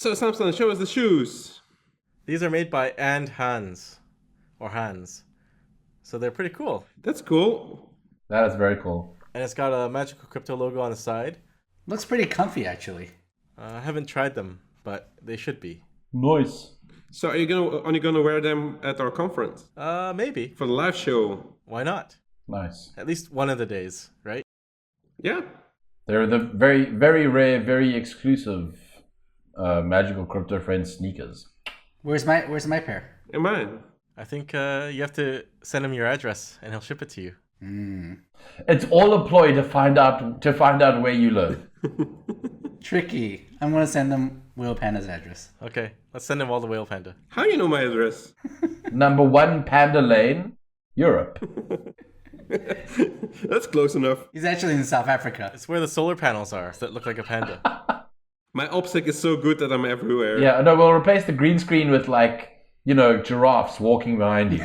So Samson, show us the shoes. These are made by Hans. So they're pretty cool. That's cool. That is very cool. And it's got a Magical Crypto logo on the side. Looks pretty comfy, actually. I haven't tried them, but they should be. Nice. So are you only gonna wear them at our conference? Maybe. For the live show? Why not? Nice. At least one of the days, right? Yeah. They're the very, very rare, very exclusive Magical Crypto Friends sneakers. Where's my pair? And mine. I think you have to send him your address and he'll ship it to you. It's all a ploy to find out where you live. Tricky. I'm gonna send them Whale Panda's address. Okay, let's send him all the Whale Panda. How do you know my address? Number 1 Panda Lane, Europe. That's close enough. He's actually in South Africa. It's where the solar panels are that look like a panda. My OPSEC is so good that I'm everywhere. Yeah, no, we'll replace the green screen with giraffes walking behind you.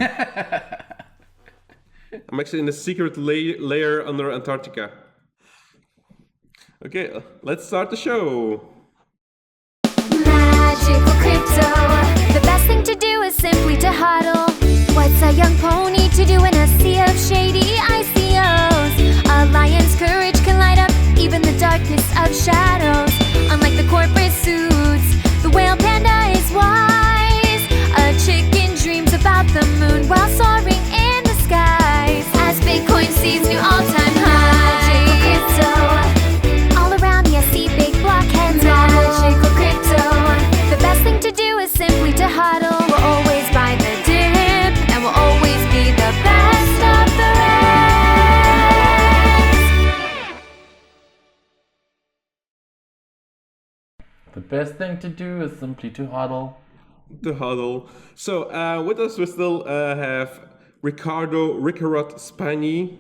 I'm actually in the secret layer under Antarctica. Okay, let's start the show. Magical crypto. The best thing to do is simply to hodl. What's a young pony to do in a sea of shady ICOs? A lion's courage can light up even the darkness of shadows. Unlike the corporate suits, the whale panda is wise. A chicken dreams about the moon while soaring in the skies. As Bitcoin sees new all-time highs. Magical crypto. All around me I see big blockheads. Magical crypto. The best thing to do is simply to hodl. We'll always buy the dip, and we'll always be the best of the rest. The best thing to do is simply to hodl. The huddle. So with us we still have Ricardo Ricarot Spani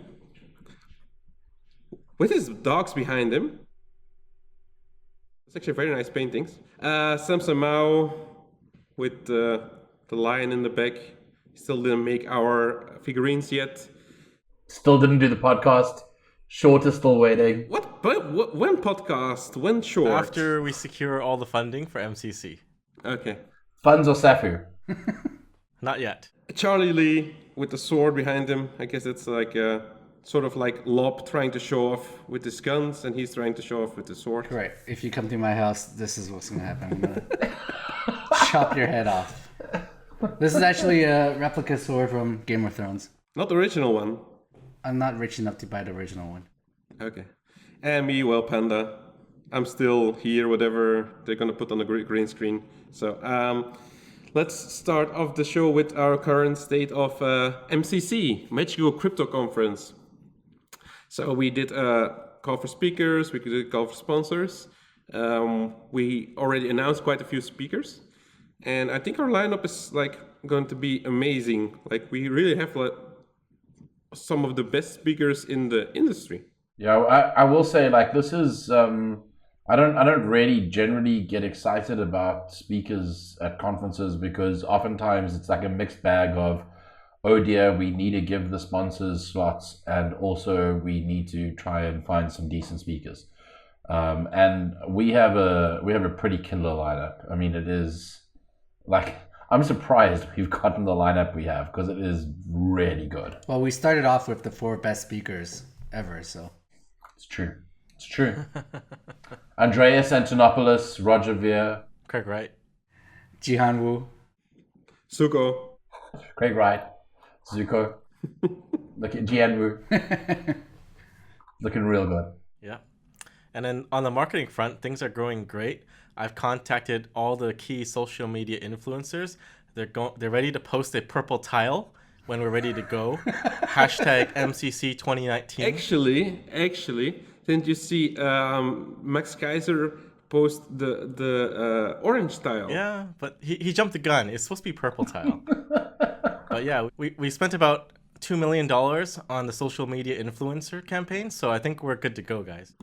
with his dogs behind him. It's actually very nice paintings. Samson Mao with the lion in the back. Still didn't make our figurines yet. Still didn't do the podcast. Short is still waiting. What? But when podcast? When short? After we secure all the funding for MCC. Okay. Funds or Safu? Not yet. Charlie Lee with the sword behind him. I guess it's like sort of like Lob trying to show off with his guns, and he's trying to show off with the sword. Right. If you come to my house, this is what's gonna happen. I'm gonna chop your head off. This is actually a replica sword from Game of Thrones. Not the original one. I'm not rich enough to buy the original one. Okay. And me, well, Panda. I'm still here, whatever they're gonna put on the green screen. So let's start off the show with our current state of MCC, Magical Crypto Conference. So we did a call for speakers, we did a call for sponsors. We already announced quite a few speakers. And I think our lineup is going to be amazing. We really have some of the best speakers in the industry. Yeah, I will say this is I don't really generally get excited about speakers at conferences because oftentimes it's a mixed bag of, oh dear, we need to give the sponsors slots and also we need to try and find some decent speakers. And we have a pretty killer lineup. I mean, it is I'm surprised we've gotten the lineup we have because it is really good. Well, we started off with the 4 best speakers ever, so. It's true. It's true. Andreas Antonopoulos, Roger Ver, Craig Wright, Jihan Wu, Suko, Craig Wright, Zuko, look at Jian Wu. Looking real good. Yeah. And then on the marketing front, things are growing great. I've contacted all the key social media influencers. They're ready to post a purple tile when we're ready to go. Hashtag MCC 2019. Actually, didn't you see Max Kaiser post the orange tile? Yeah, but he jumped the gun. It's supposed to be purple tile. But yeah, we spent about $2 million on the social media influencer campaign, so I think we're good to go, guys.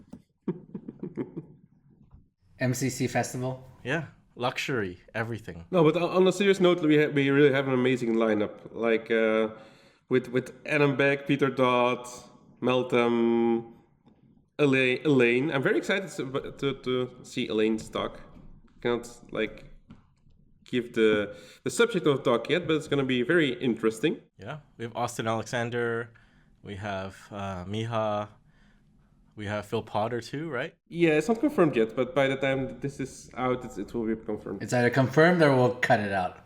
MCC Festival. Yeah, luxury, everything. No, but on a serious note, we really have an amazing lineup. With Adam Beck, Peter Dodd, Meltem, Elaine. I'm very excited to see Elaine's talk. cannot like give the subject of the talk yet, but it's going to be very interesting. Yeah, we have Austin Alexander, we have Miha, we have Phil Potter too, right? Yeah, it's not confirmed yet, but by the time this is out, it will be confirmed. It's either confirmed or we'll cut it out.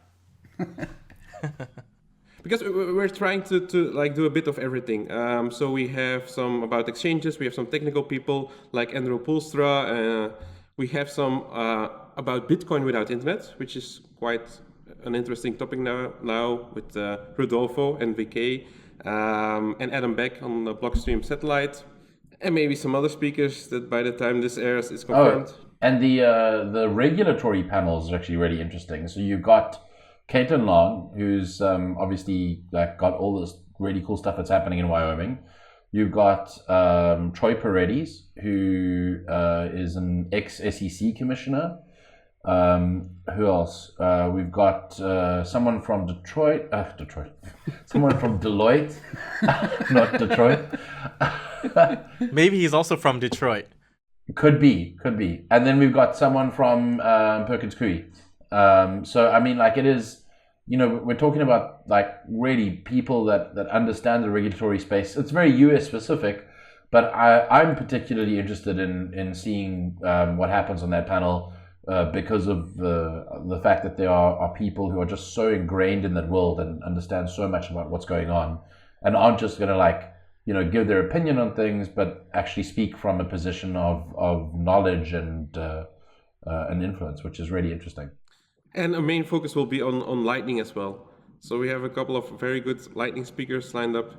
Because we're trying to like do a bit of everything. So we have some about exchanges, we have some technical people like Andrew Poelstra. We have some about Bitcoin without internet, which is quite an interesting topic now with Rodolfo and VK and Adam Beck on the Blockstream satellite. And maybe some other speakers that by the time this airs is confirmed. Oh, and the regulatory panel is actually really interesting. So you've got Caitlin Long, who's obviously like got all this really cool stuff that's happening in Wyoming. You've got Troy Paredes, who is an ex-SEC commissioner. Who else? We've got someone from Detroit. Someone from Deloitte, not Detroit. Maybe he's also from Detroit. Could be. And then we've got someone from Perkins Coie. So I mean, like it is, we're talking about like really people that understand the regulatory space. It's very US specific, but I'm particularly interested in seeing what happens on that panel because of the fact that there are people who are just so ingrained in that world and understand so much about what's going on and aren't just going to like, give their opinion on things, but actually speak from a position of knowledge and influence, which is really interesting. And a main focus will be on Lightning as well. So we have a couple of very good Lightning speakers lined up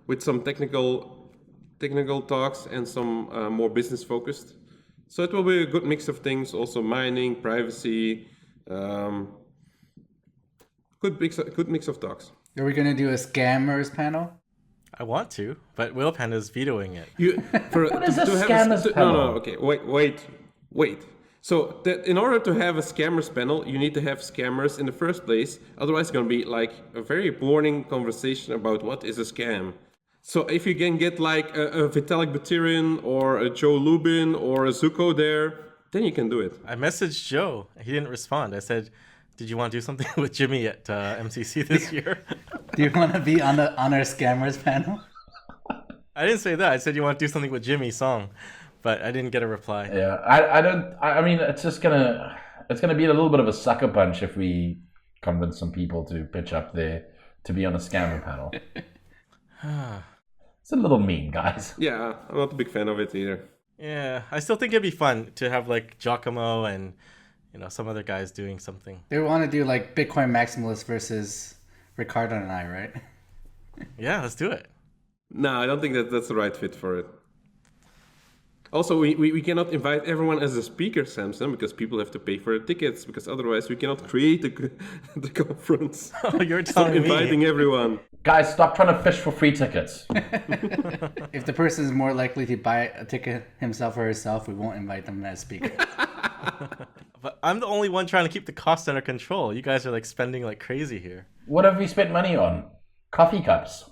with some technical talks and some more business focused. So it will be a good mix of things, also mining, privacy, good mix of talks. Are we going to do a scammers panel? I want to, but Will Panda's vetoing it. What is a scammers panel? No, okay, wait. So in order to have a scammers panel, you need to have scammers in the first place. Otherwise, it's going to be like a very boring conversation about what is a scam. So if you can get like a Vitalik Buterin or a Joe Lubin or a Zuko there, then you can do it. I messaged Joe. He didn't respond. I said, did you want to do something with Jimmy at MCC this year? Do you want to be on our scammers panel? I didn't say that. I said you want to do something with Jimmy Song, but I didn't get a reply. Yeah, I mean, it's gonna be a little bit of a sucker punch if we convince some people to pitch up there to be on a scammer panel. It's a little mean, guys. Yeah, I'm not a big fan of it either. Yeah, I still think it'd be fun to have like Giacomo and some other guys doing something. They want to do like Bitcoin maximalist versus Ricardo and I, right? Yeah, let's do it. No, I don't think that's the right fit for it. Also, we cannot invite everyone as a speaker, Samson, because people have to pay for the tickets, because otherwise we cannot create the conference. Oh, you're Stop telling me. inviting everyone. Guys, stop trying to fish for free tickets. If the person is more likely to buy a ticket himself or herself, we won't invite them as speaker. But I'm the only one trying to keep the cost under control. You guys are like spending like crazy here. What have we spent money on? Coffee cups.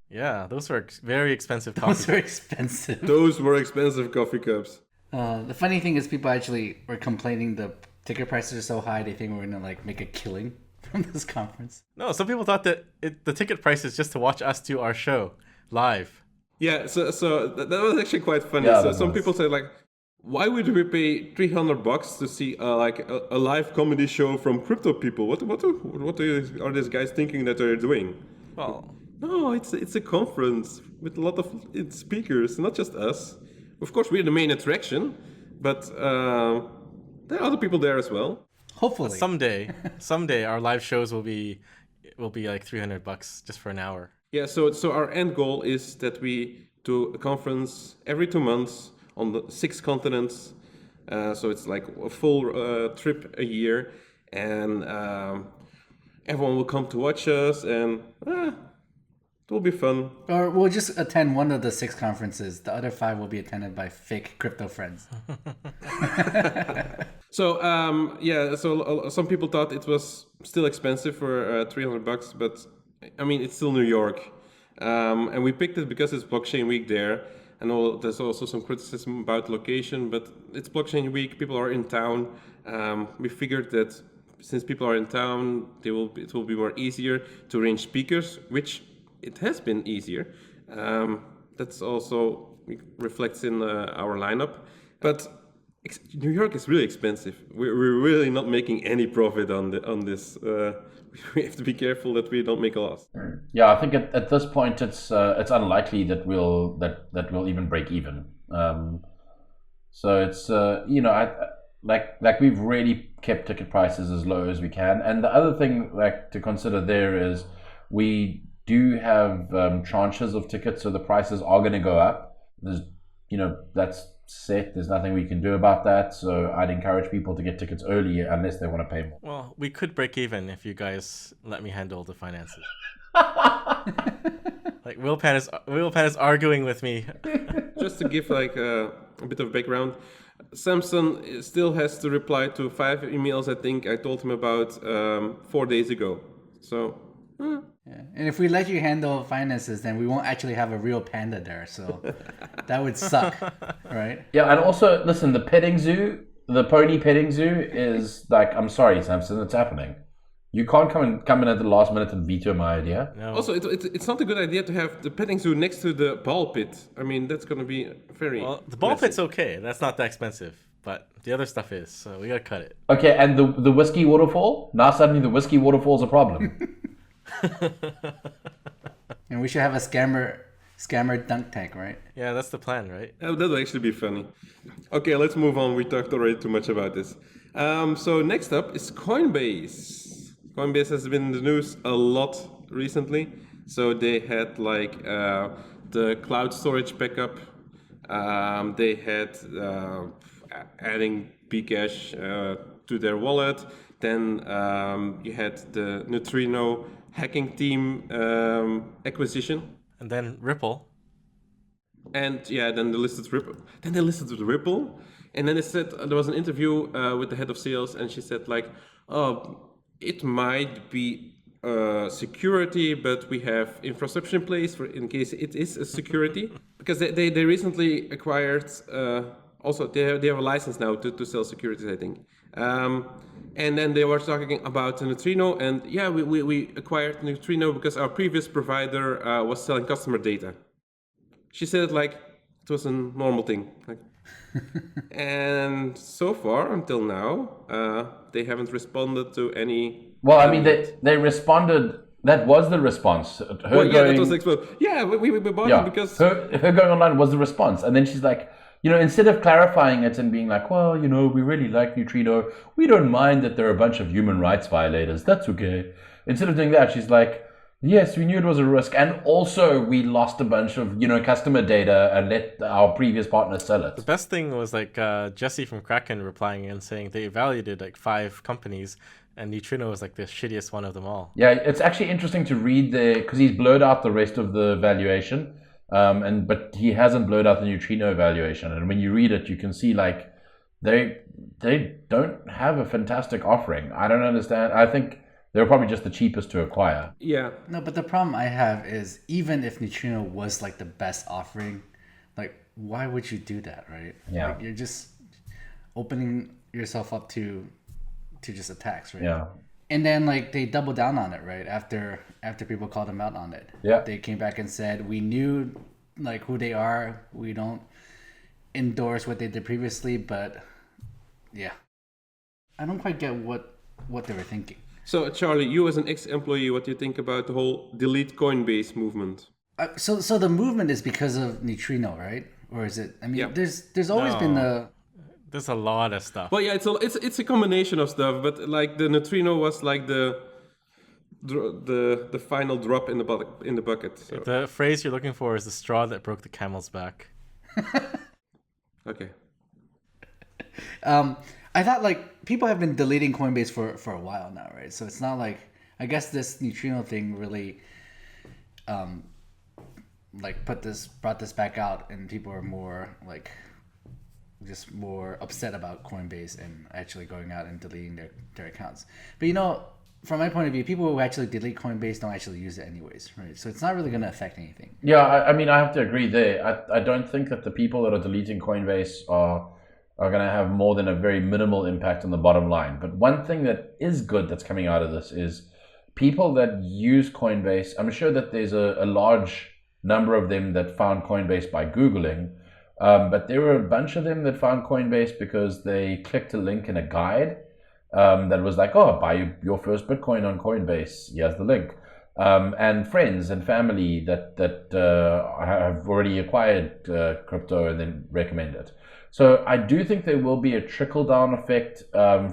Yeah, those were very expensive coffee. Those are expensive. Those were expensive coffee cups. The funny thing is people actually were complaining the ticket prices are so high they think we're going to like make a killing from this conference. No, some people thought that the ticket price is just to watch us do our show live. Yeah, so that was actually quite funny. Yeah, so some people say like, why would we pay $300 to see like a live comedy show from crypto people? What are these guys thinking that they're doing? Well, no, it's a conference with a lot of speakers, not just us. Of course, we're the main attraction, but there are other people there as well. Hopefully. Someday our live shows will be like $300 just for an hour. Yeah, so our end goal is that we do a conference every 2 months on the 6 continents. So it's like a full trip a year, and everyone will come to watch us, and it will be fun. Or we'll just attend one of the 6 conferences. The other 5 will be attended by fake crypto friends. So so some people thought it was still expensive for $300, but I mean it's still New York, and we picked it because it's blockchain week there. I know there's also some criticism about location, but it's blockchain week. People are in town. We figured that since people are in town, it will be more easier to arrange speakers, which it has been easier. That's also reflects in our lineup. But New York is really expensive. We're really not making any profit on this. We have to be careful that we don't make a loss. Yeah, I think at this point it's unlikely that we'll even break even. So it's like we've really kept ticket prices as low as we can. And the other thing like to consider there is we do have tranches of tickets, so the prices are going to go up. There's that's set. There's nothing we can do about that. So I'd encourage people to get tickets early unless they want to pay more. Well, we could break even if you guys let me handle the finances. Like Will Pan is arguing with me. Just to give like a bit of background, Samson still has to reply to 5 emails I think I told him about 4 days ago. So. Yeah. And if we let you handle finances, then we won't actually have a real panda there. So that would suck, right? Yeah, and also, listen, the pony petting zoo is like, I'm sorry, Samson, it's happening. You can't come in at the last minute and veto my idea. No. Also, it's not a good idea to have the petting zoo next to the ball pit. I mean, that's going to be very... Well, the ball pit's okay. That's not that expensive. But the other stuff is, so we gotta cut it. Okay, and the whiskey waterfall? Now suddenly the whiskey waterfall's a problem. And we should have a scammer dunk tank, right? Yeah, that's the plan, right? Oh, that would actually be funny. Okay, let's move on. We talked already too much about this. So next up is Coinbase. Coinbase has been in the news a lot recently. So they had like the cloud storage backup. They had adding Bcash to their wallet. Then you had the Neutrino hacking team acquisition. And then Ripple. And yeah, then they listed Ripple. Then they listed Ripple. And then they said there was an interview with the head of sales, and she said like, "Oh, it might be security, but we have infrastructure in place for in case it is a security." Because they recently acquired. Also, they have a license now to sell securities, I think. And then they were talking about Neutrino, and yeah, we acquired Neutrino because our previous provider was selling customer data. She said it like it was a normal thing. Like, and so far, until now, they haven't responded to any... Well, I mean, they responded... That was the response. That was exposed. Yeah, we bought it because... Her going online was the response. And then she's like... instead of clarifying it and being like, well, we really like Neutrino. We don't mind that there are a bunch of human rights violators. That's okay. Instead of doing that, she's like, yes, we knew it was a risk. And also we lost a bunch of, customer data and let our previous partner sell it. The best thing was like Jesse from Kraken replying and saying they evaluated like 5 companies and Neutrino was like the shittiest one of them all. Yeah, it's actually interesting to read because he's blurred out the rest of the valuation. But he hasn't blurred out the Neutrino evaluation, and when you read it, you can see like they don't have a fantastic offering. I don't understand. I think they're probably just the cheapest to acquire. Yeah. No, but the problem I have is even if Neutrino was like the best offering, like why would you do that, right? Yeah. Like, you're just opening yourself up to just attacks, right? Yeah. And then like they doubled down on it, right? After people called them out on it. Yeah. They came back and said, we knew like who they are. We don't endorse what they did previously, but yeah. I don't quite get what they were thinking. So Charlie, you as an ex-employee, what do you think about the whole delete Coinbase movement? So the movement is because of Neutrino, right? Or is it? I mean, there's always been the... There's a lot of stuff. Well, yeah, it's a combination of stuff, but like the Neutrino was like the final drop in the bucket. So. The phrase you're looking for is the straw that broke the camel's back. Okay. I thought like people have been deleting Coinbase for a while now, right? So it's not like, I guess this Neutrino thing really like brought this back out, and people are more like just more upset about Coinbase and actually going out and deleting their accounts. But from my point of view, people who actually delete Coinbase don't actually use it anyways, right? So it's not really going to affect anything. Yeah, I mean, I have to agree there. I don't think that the people that are deleting Coinbase are going to have more than a very minimal impact on the bottom line. But one thing that is good that's coming out of this is people that use Coinbase. I'm sure that there's a large number of them that found Coinbase by Googling, but there were a bunch of them that found Coinbase because they clicked a link in a guide that was like, oh, buy your first Bitcoin on Coinbase. Here's the link. And friends and family that have already acquired crypto and then recommend it. So I do think there will be a trickle-down effect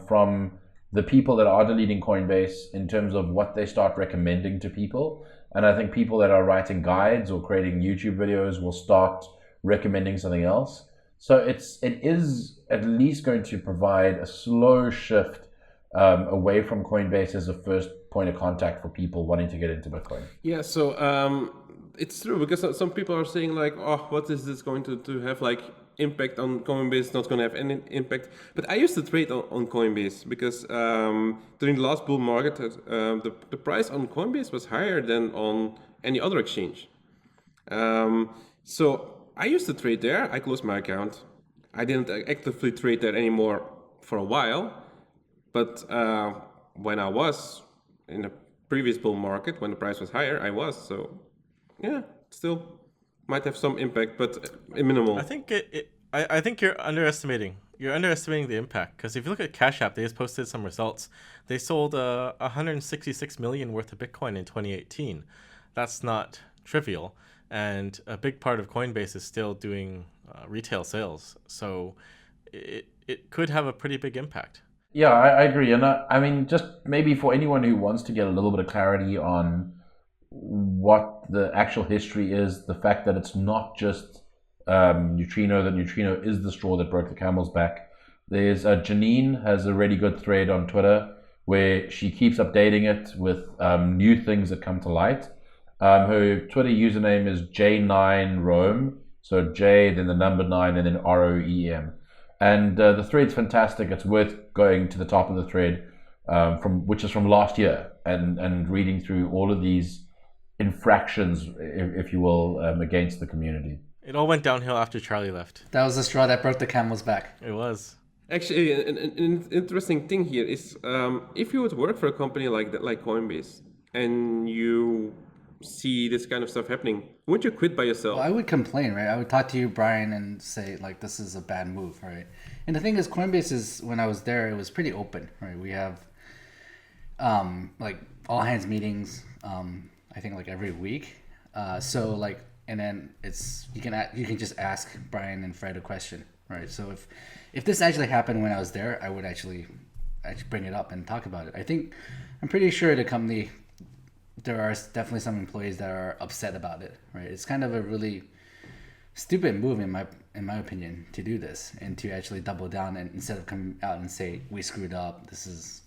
from the people that are deleting Coinbase in terms of what they start recommending to people. And I think people that are writing guides or creating YouTube videos will start recommending something else. So it is at least going to provide a slow shift away from Coinbase as a first point of contact for people wanting to get into Bitcoin. Yeah, so it's true because some people are saying like, oh, what is this going to have like impact on Coinbase? Not going to have any impact. But I used to trade on Coinbase because during the last bull market, the price on Coinbase was higher than on any other exchange. So I used to trade there. I closed my account. I didn't actively trade there anymore for a while. But when I was in the previous bull market, when the price was higher, I was. So yeah, still might have some impact, but minimal. I think I think you're underestimating the impact, because if you look at Cash App, they just posted some results. They sold 166 million worth of Bitcoin in 2018. That's not trivial, and a big part of Coinbase is still doing retail sales, so it could have a pretty big impact. Yeah, I agree. And I mean, just maybe for anyone who wants to get a little bit of clarity on what the actual history is, the fact that it's not just Neutrino, that Neutrino is the straw that broke the camel's back. There's Janine has a really good thread on Twitter where she keeps updating it with new things that come to light. Her Twitter username is J9Rome, so J, then the number 9, and then ROEM. And the thread's fantastic. It's worth going to the top of the thread, which is from last year, and reading through all of these infractions, if you will, against the community. It all went downhill after Charlie left. That was the straw that broke the camel's back. It was. Actually, an interesting thing here is if you would work for a company like that, like Coinbase, and you see this kind of stuff happening, wouldn't you quit by yourself? Well, I would complain, right? I would talk to you, Brian, and say like, this is a bad move, right? And the thing is, Coinbase is, when I was there, it was pretty open, right? We have like all hands meetings, I think like every week. So like, and then you can just ask Brian and Fred a question, right? So if this actually happened when I was there, I would actually bring it up and talk about it. I'm pretty sure the company, there are definitely some employees that are upset about it, right? It's kind of a really stupid move in my opinion to do this and to actually double down, and instead of coming out and say, we screwed up, this is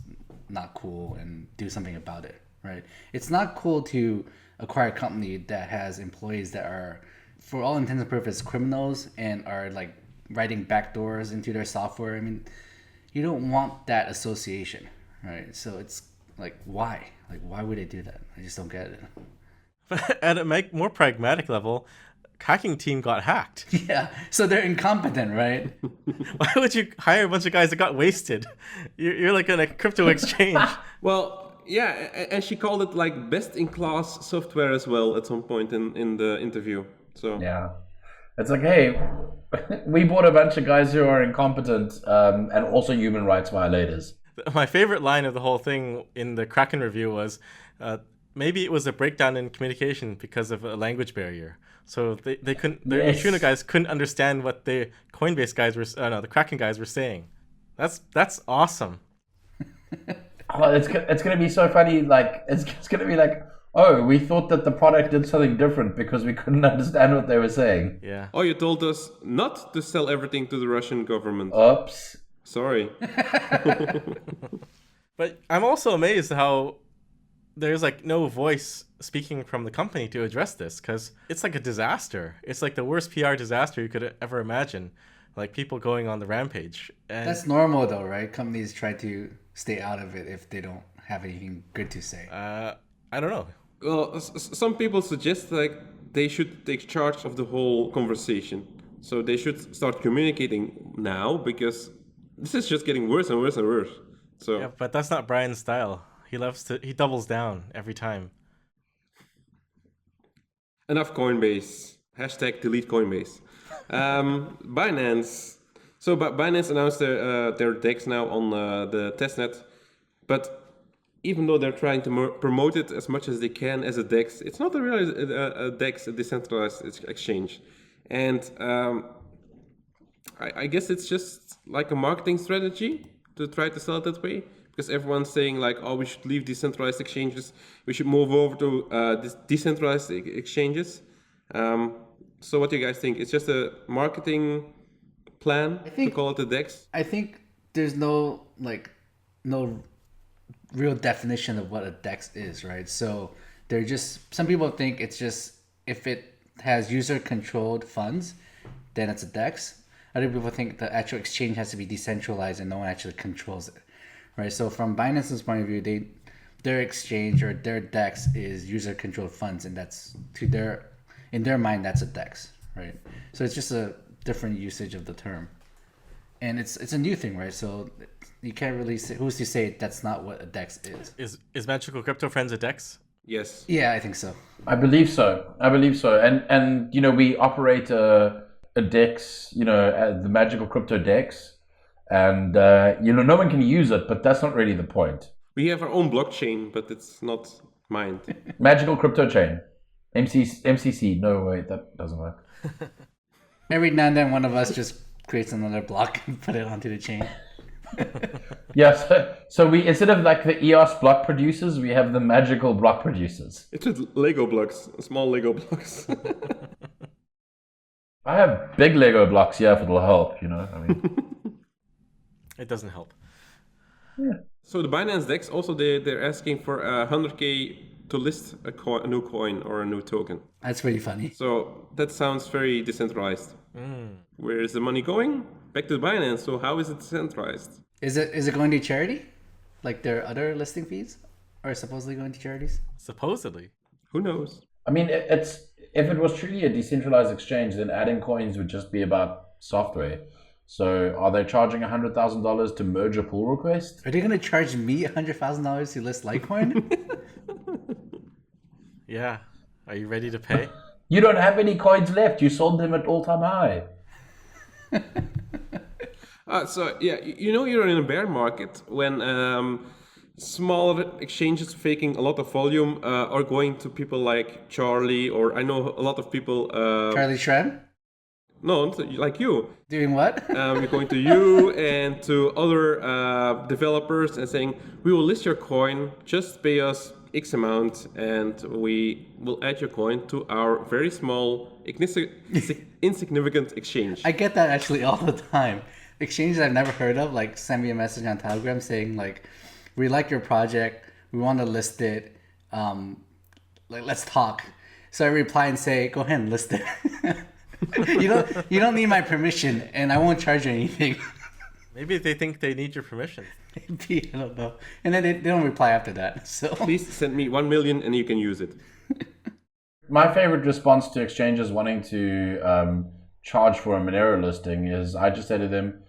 not cool, and do something about it, right? It's not cool to acquire a company that has employees that are, for all intents and purposes, criminals and are like writing backdoors into their software. I mean, you don't want that association, right? So it's like, why? Like, why would they do that? I just don't get it. But at a more pragmatic level, hacking team got hacked. Yeah, so they're incompetent, right? Why would you hire a bunch of guys that got wasted? You're like in a crypto exchange. Well, yeah, and she called it like best-in-class software as well at some point in the interview. So yeah, it's like, hey, we bought a bunch of guys who are incompetent and also human rights violators. My favorite line of the whole thing in the Kraken review was, maybe it was a breakdown in communication because of a language barrier. So they couldn't, the Neutrino guys couldn't understand what the Coinbase guys were, the Kraken guys were saying. That's awesome. Oh, it's gonna be so funny. Like it's gonna be like, oh, we thought that the product did something different because we couldn't understand what they were saying. Yeah. Oh, you told us not to sell everything to the Russian government. Oops. Sorry. But I'm also amazed how there's like no voice speaking from the company to address this, because it's like a disaster. It's like the worst PR disaster you could ever imagine. Like people going on the rampage. And that's normal though, right? Companies try to stay out of it if they don't have anything good to say. I don't know. Well, some people suggest like they should take charge of the whole conversation. So they should start communicating now because this is just getting worse and worse and worse. So Yeah, but that's not Brian's style. He doubles down every time. enough Coinbase. Hashtag delete Coinbase. Binance. So Binance announced their DEX now on the testnet, but even though they're trying to promote it as much as they can as a DEX, it's not a real a DEX, a decentralized exchange. And I guess it's just like a marketing strategy to try to sell it that way, because everyone's saying like, oh, we should leave decentralized exchanges, we should move over to decentralized exchanges. So what do you guys think? It's just a marketing plan to call it a DEX? I think there's no real definition of what a DEX is, right? So they're just, some people think it's just, if it has user controlled funds, then it's a DEX. Other people think the actual exchange has to be decentralized and no one actually controls it, right? So from Binance's point of view, their exchange or their DEX is user controlled funds, and that's in their mind, that's a DEX, right? So it's just a different usage of the term, and it's a new thing, right? So you can't really say, who's to say that's not what a DEX is. Is Magical Crypto Friends a DEX? Yes. Yeah, I think so. I believe so. And you know, we operate a DEX, you know, the Magical Crypto DEX, and you know, no one can use it, but that's not really the point. We have our own blockchain, but it's not mined. Magical Crypto Chain, MCC. No, wait, that doesn't work. Every now and then, one of us just creates another block and put it onto the chain. Yeah, so we, instead of like the EOS block producers, we have the magical block producers. It's just Lego blocks, small Lego blocks. I have big Lego blocks, yeah, if it'll help, you know. I mean, It doesn't help. yeah. So the Binance DEX also they're asking for 100K to list a new coin or a new token. That's pretty funny. So that sounds very decentralized. Where is the money going? Back to Binance. So how is it decentralized? Is it going to charity? Like their other listing fees are supposedly going to charities? Supposedly. Who knows? I mean, it's, if it was truly a decentralized exchange, then adding coins would just be about software. So are they charging $100,000 to merge a pull request? Are they going to charge me $100,000 to list Litecoin? Yeah. Are you ready to pay? You don't have any coins left. You sold them at all-time high. So yeah, you know you're in a bear market when smaller exchanges faking a lot of volume are going to people like Charlie, or I know a lot of people. Charlie Schram? No, like you. Doing what? We're going to you and to other developers and saying, we will list your coin, just pay us X amount, and we will add your coin to our very small, insignificant exchange. I get that actually all the time. Exchanges I've never heard of, like, send me a message on Telegram saying, like, we like your project, we want to list it, like, let's talk. So I reply and say, go ahead and list it. You don't need my permission, and I won't charge you anything. Maybe they think they need your permission. Maybe, I don't know. And then they don't reply after that. So Please send me 1 million and you can use it. My favorite response to exchanges wanting to charge for a Monero listing is I just say to them,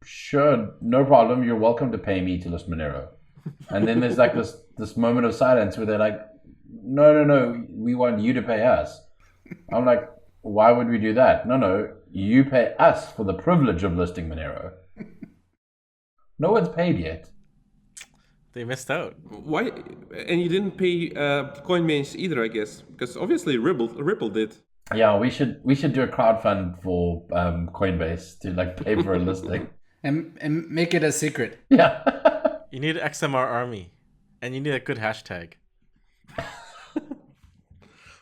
sure, no problem, you're welcome to pay me to list Monero. And then there's like this moment of silence where they're like, no, we want you to pay us. I'm like, why would we do that? No, you pay us for the privilege of listing Monero. No one's paid yet. They missed out. Why? And you didn't pay Coinbase either, I guess, because obviously Ripple did. Yeah, we should do a crowdfund for Coinbase to like pay for a listing. and make it a secret. Yeah. You need an XMR army, and you need a good hashtag.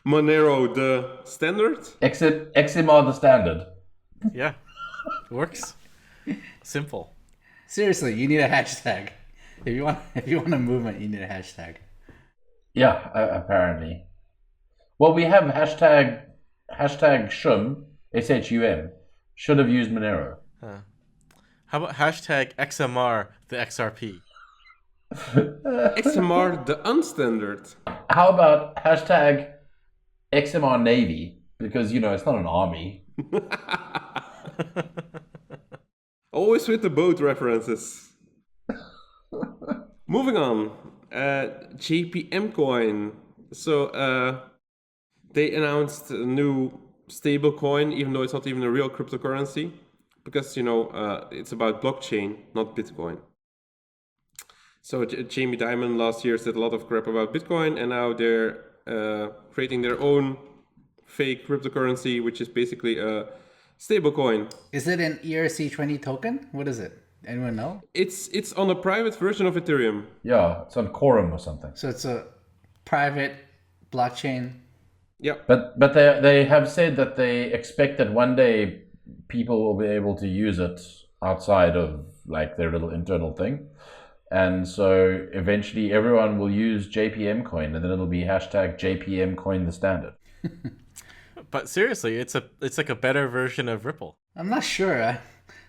Monero, the standard? XMR the standard. Yeah, works. Simple. Seriously, you need a hashtag. If you want a movement, you need a hashtag. Yeah, apparently. Well, we have hashtag SHUM, SHUM. Should have used Monero. How about hashtag XMR the XRP? XMR the unstandard. How about hashtag XMR Navy? Because, it's not an army. Always with the boat references. Moving on. JPM Coin. So they announced a new stable coin, even though it's not even a real cryptocurrency. Because, it's about blockchain, not Bitcoin. So Jamie Dimon last year said a lot of crap about Bitcoin, and now they're creating their own fake cryptocurrency, which is basically a stable coin. Is it an ERC20 token? What is it? Anyone know? It's on a private version of Ethereum. Yeah, it's on Quorum or something. So it's a private blockchain. Yeah. But they have said that they expect that one day people will be able to use it outside of like their little internal thing. And so eventually everyone will use JPM Coin, and then it'll be hashtag JPM Coin the standard. But seriously, it's like a better version of Ripple. I'm not sure. I'm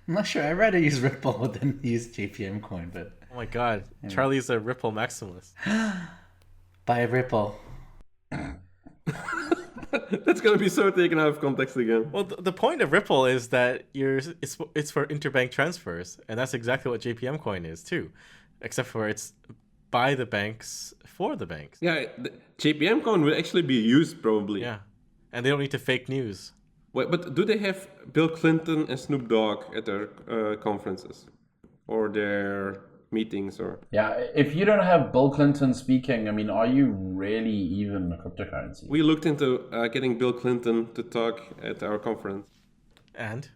not sure. I'd rather use Ripple than use JPM Coin, but Oh my god, Charlie's a Ripple maximalist. buy Ripple. That's gonna be so taken out of context again. Well, the point of Ripple is that it's for interbank transfers, and that's exactly what JPM Coin is too, except for it's by the banks for the banks. Yeah, the JPM Coin will actually be used probably. Yeah, and they don't need to fake news. Wait, but do they have Bill Clinton and Snoop Dogg at their conferences or their meetings? Or Yeah, if you don't have Bill Clinton speaking, I mean, are you really even a cryptocurrency? we looked into getting Bill Clinton to talk at our conference, And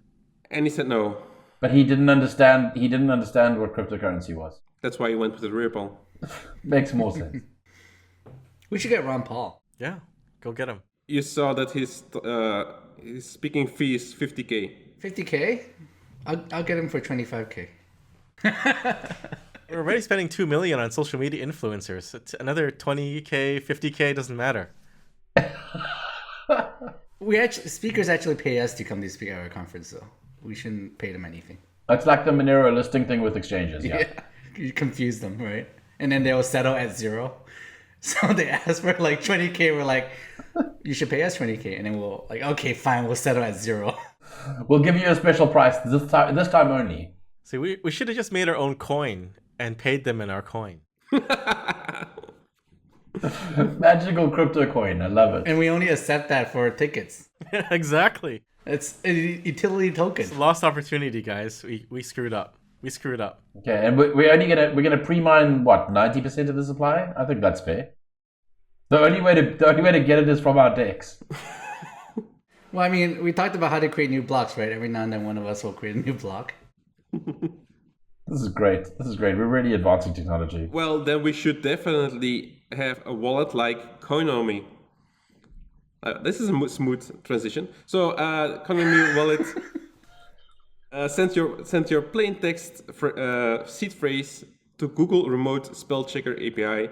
and he said no. But he didn't understand. He didn't understand what cryptocurrency was. That's why he went with the Ripple. Makes more sense. We should get Ron Paul. yeah, go get him. You saw that his speaking fee is 50K. 50K? I'll get him for 25K. We're already spending $2 million on social media influencers. It's another 20K, 50K doesn't matter. Speakers actually pay us to come to speak at our conference, though. We shouldn't pay them anything. It's like the Monero listing thing with exchanges. Yeah. You confuse them, right? And then they will settle at 0. So they ask for like 20K. We're like, you should pay us 20K. And then we'll like, okay, fine, we'll settle at 0. We'll give you a special price this time only. See, we should have just made our own coin and paid them in our coin. Magical crypto coin. I love it. And we only accept that for tickets. Exactly. It's a utility token. It's a lost opportunity, guys. We screwed up. We screwed up. Okay, and we're gonna pre-mine what 90% of the supply. I think that's fair. The only way to get it is from our decks. Well, I mean, we talked about how to create new blocks, right? Every now and then one of us will create a new block. This is great. We're really advancing technology. Well, then we should definitely have a wallet like Coinomi. This is a smooth transition. So, Coinomi wallet send your plain text seed phrase to Google Remote Spell Checker API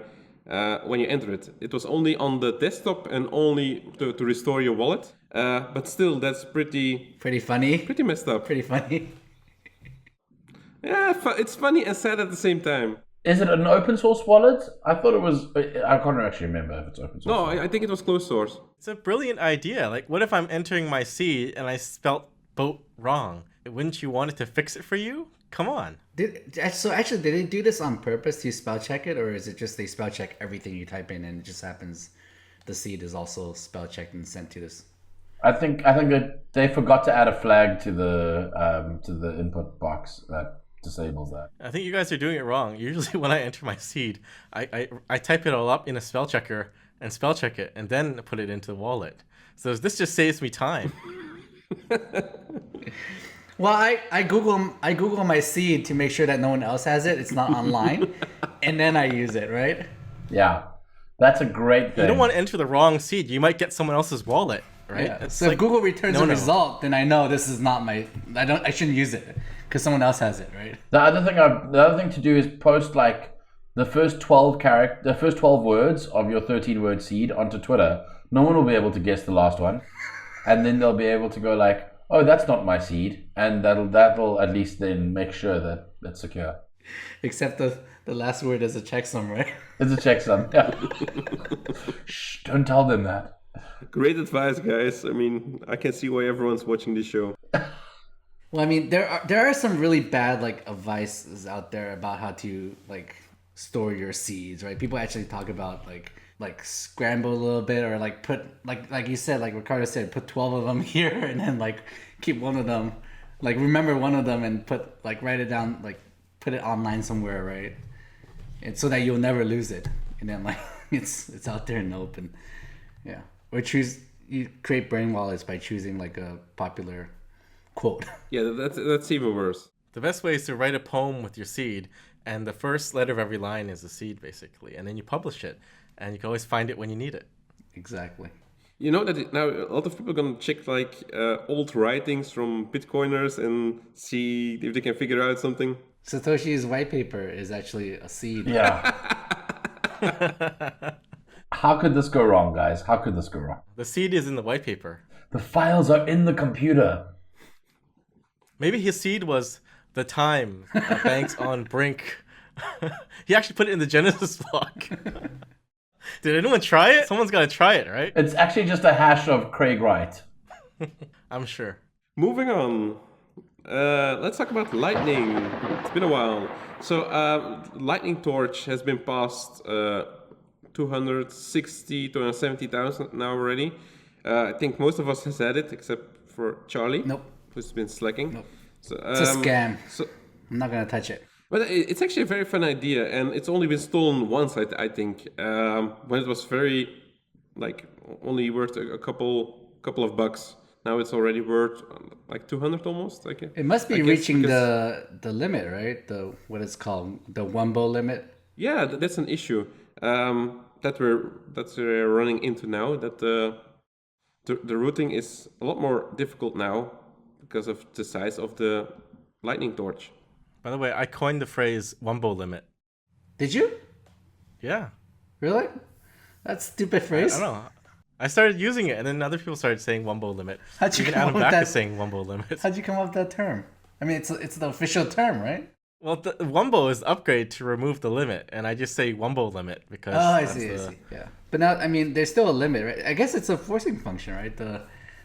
when you enter it. It was only on the desktop and only to restore your wallet. But still, that's pretty funny. Pretty messed up. Pretty funny. Yeah, it's funny and sad at the same time. Is it an open source wallet? I thought it was. I can't actually remember if it's open source. No, I think it was closed source. It's a brilliant idea. Like, what if I'm entering my seed and I spelt boat wrong? Wouldn't you want it to fix it for you? Come on. Did they do this on purpose to spell check it, or is it just they spell check everything you type in and it just happens the seed is also spell checked and sent to this? I think that they forgot to add a flag to the input box that disables that. I think you guys are doing it wrong. Usually when I enter my seed, I type it all up in a spell checker and spell check it and then put it into the wallet. So this just saves me time. Well, I Google my seed to make sure that no one else has it. It's not online, and then I use it, right? Yeah, that's a great thing. You don't want to enter the wrong seed. You might get someone else's wallet, right? Yeah. So if Google returns a result, then I know this is not my. I shouldn't use it because someone else has it, right? The other thing to do is post like the first 12 words of your 13-word seed onto Twitter. No one will be able to guess the last one, and then they'll be able to go like, "Oh, that's not my seed," and that'll at least then make sure that that's secure. Except the last word is a checksum, right? It's a checksum. Yeah. Shh, don't tell them that. Great advice, guys. I mean, I can see why everyone's watching this show. Well, I mean, there are some really bad like advices out there about how to like store your seeds, right? People actually talk about like scramble a little bit, or like put like you said, like Ricardo said, put 12 of them here and then like keep one of them, like remember one of them and put like write it down, like put it online somewhere, right? And so that you'll never lose it, and then like it's out there in the open, yeah. Or you create brain wallets by choosing like a popular quote. Yeah, that's even worse. The best way is to write a poem with your seed, and the first letter of every line is a seed, basically. And then you publish it, and you can always find it when you need it. Exactly. You know that now a lot of people are going to check like old writings from Bitcoiners and see if they can figure out something. Satoshi's white paper is actually a seed. Yeah. How could this go wrong, guys? How could this go wrong? The seed is in the white paper. The files are in the computer. Maybe his seed was the time banks on brink. He actually put it in the Genesis block. Did anyone try it? Someone's got to try it, right? It's actually just a hash of Craig Wright. I'm sure. Moving on. Let's talk about Lightning. It's been a while. So Lightning Torch has been past 260, 270,000 now already. I think most of us has had it except for Charlie. Nope. Who's been slacking. Nope. So, It's a scam. So, I'm not gonna touch it. but it's actually a very fun idea, and it's only been stolen once, I think, when it was very, like, only worth a couple of bucks. Now it's already worth like 200 almost. It must be I guess reaching because- the limit, right? The what it's called, the Wumbo limit. Yeah, that's an issue that we're running into now. That the routing is a lot more difficult now because of the size of the Lightning Torch. By the way, I coined the phrase Wumbo limit. Did you Yeah. really? That's a stupid phrase. I don't know. I started using it, and then other people started saying Wumbo limit. How'd you Even come Adam up with Back that? is saying Wumbo limit. How'd you come up with that term? I mean, it's the official term, right? Well, the Wumbo is the upgrade to remove the limit, and I just say Wumbo limit because. Oh, I that's see. I the- see. Yeah, but now I mean, there's still a limit, right? I guess it's a forcing function, right? The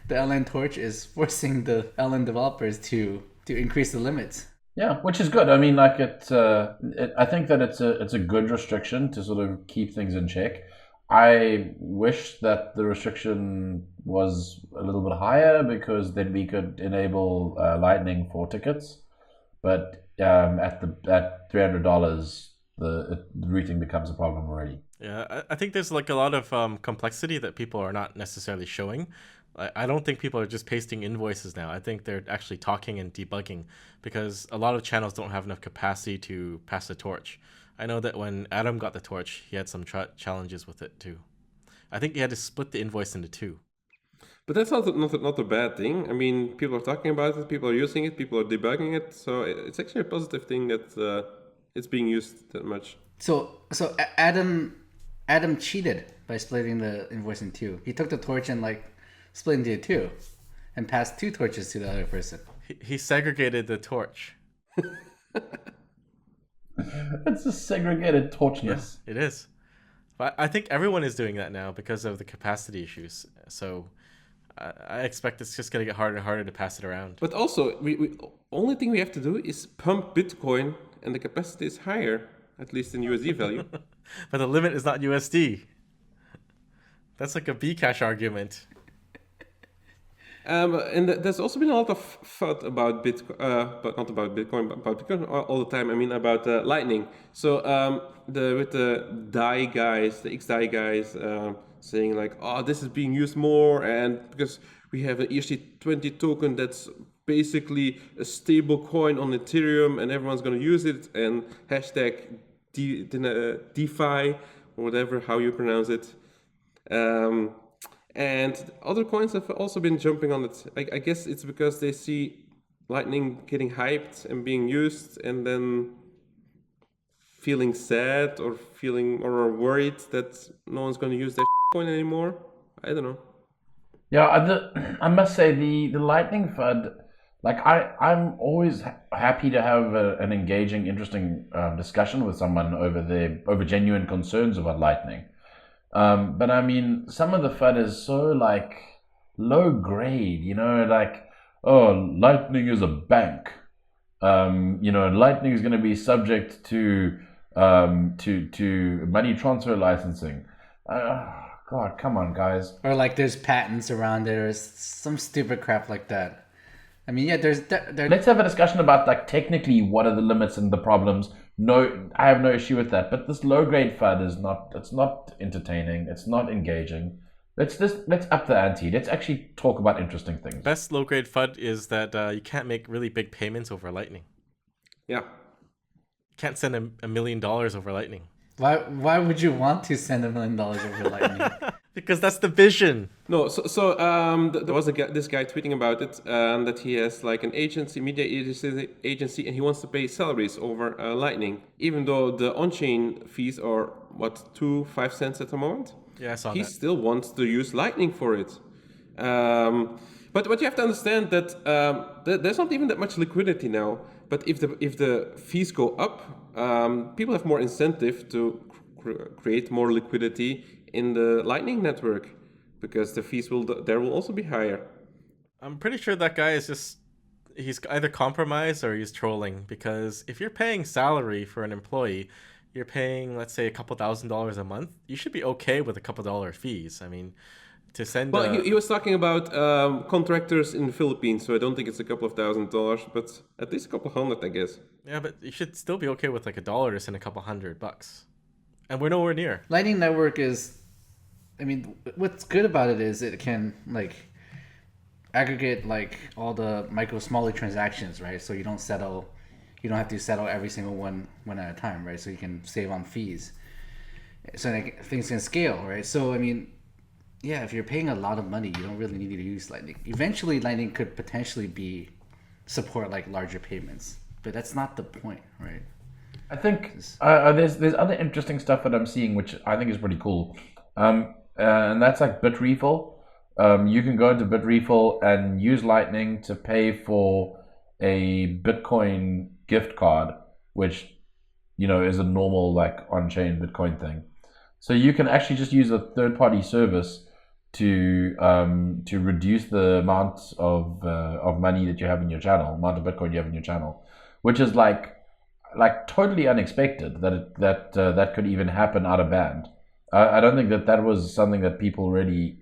LN Torch is forcing the LN developers to increase the limits. Yeah, which is good. I mean, like I think that it's a good restriction to sort of keep things in check. I wish that the restriction was a little bit higher because then we could enable Lightning for tickets. But at $300, the routing becomes a problem already. Yeah, I think there's like a lot of complexity that people are not necessarily showing. I don't think people are just pasting invoices now. I think they're actually talking and debugging because a lot of channels don't have enough capacity to pass the torch. I know that when Adam got the torch, he had some challenges with it too. I think he had to split the invoice into two. But that's not a bad thing. I mean, people are talking about it, people are using it, people are debugging it. So it's actually a positive thing that it's being used that much. So Adam cheated by splitting the invoice in two. He took the torch and like split into two, and passed two torches to the other person. He segregated the torch. It's a segregated torchness. Yes, it is. But I think everyone is doing that now because of the capacity issues. So I expect it's just going to get harder and harder to pass it around. But also, we only thing we have to do is pump Bitcoin, and the capacity is higher, at least in USD value. But the limit is not USD. That's like a Bcash argument. And there's also been a lot of FUD about Bitcoin, but not about Bitcoin, but about Bitcoin all the time. I mean, about Lightning. So with the DAI guys, the XDAI guys, saying like, oh, this is being used more, and because we have an ERC20 token that's basically a stable coin on Ethereum, and everyone's going to use it, and hashtag DeFi, or whatever, how you pronounce it. And other coins have also been jumping on it. I guess it's because they see Lightning getting hyped and being used, and then feeling sad or worried that no one's going to use that coin anymore. I don't know. Yeah, I must say the Lightning FUD, like I'm always happy to have an engaging, interesting discussion with someone over genuine concerns about Lightning. But I mean, some of the FUD is so like low grade, like, oh, Lightning is a bank. Lightning is going to be subject to money transfer licensing. God, come on, guys. Or like there's patents around it or some stupid crap like that. I mean, yeah, Let's have a discussion about like technically what are the limits and the problems. No, I have no issue with that. But this low grade FUD is not. It's not entertaining. It's not engaging. Let's up the ante. Let's actually talk about interesting things. Best low grade FUD is that you can't make really big payments over Lightning. Yeah. You can't send $1 million over Lightning. Why would you want to send $1 million over Lightning? Because that's the vision. No, so there was this guy tweeting about it, that he has like an media agency, and he wants to pay salaries over Lightning, even though the on-chain fees are 5 cents at the moment. Yeah, I saw he that. still wants to use Lightning for it. But what you have to understand that there's not even that much liquidity now. But if the fees go up, people have more incentive to create more liquidity in the Lightning network, because the fees will also be higher. I'm pretty sure that guy he's either compromised or he's trolling, because if you're paying salary for an employee, you're paying, let's say, a couple $1,000s a month, you should be okay with a couple dollar fees. I mean, to send... Well, he was talking about contractors in the Philippines, so I don't think it's a couple of $1,000s, but at least a couple hundred, I guess. Yeah, but you should still be okay with like $1 to send a couple $100. And we're nowhere near. Lightning Network is... I mean, what's good about it is it can, like, aggregate, like, all the smaller transactions, right? So you don't have to settle every single one at a time, right? So you can save on fees. So things can scale, right? So, I mean, yeah, if you're paying a lot of money, you don't really need to use Lightning. Eventually, Lightning could potentially support, like, larger payments. But that's not the point, right? I think there's other interesting stuff that I'm seeing, which I think is pretty cool. And that's like BitRefill. You can go into BitRefill and use Lightning to pay for a Bitcoin gift card, which, is a normal like on-chain Bitcoin thing. So you can actually just use a third-party service to reduce the amount of money that you have in your channel, amount of Bitcoin you have in your channel, which is like totally unexpected that could even happen out of band. I don't think that was something that people really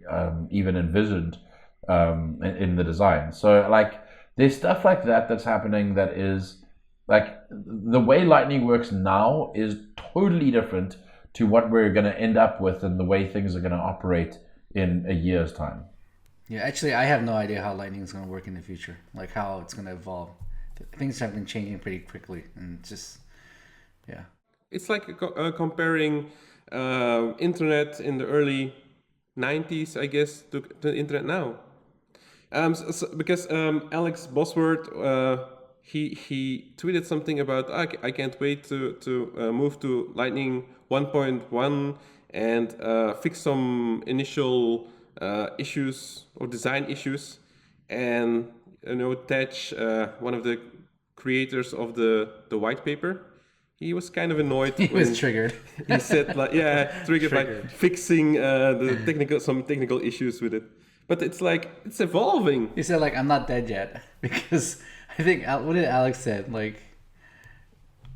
even envisioned in the design. So like there's stuff like that's happening that is like the way Lightning works now is totally different to what we're going to end up with and the way things are going to operate in a year's time. Yeah, actually, I have no idea how Lightning is going to work in the future, like how it's going to evolve. Things have been changing pretty quickly, and just, yeah. It's like comparing internet in the early 90s, I guess, to the internet now. Because Alex Bosworth, he tweeted something about, I can't wait to move to Lightning 1.1 and fix some initial issues or design issues. And Tej, one of the creators of the white paper, he was kind of annoyed. He was triggered. He said, triggered by fixing some technical issues with it. But it's like, it's evolving. He said, like, I'm not dead yet. Because I think, what did Alex said? Like,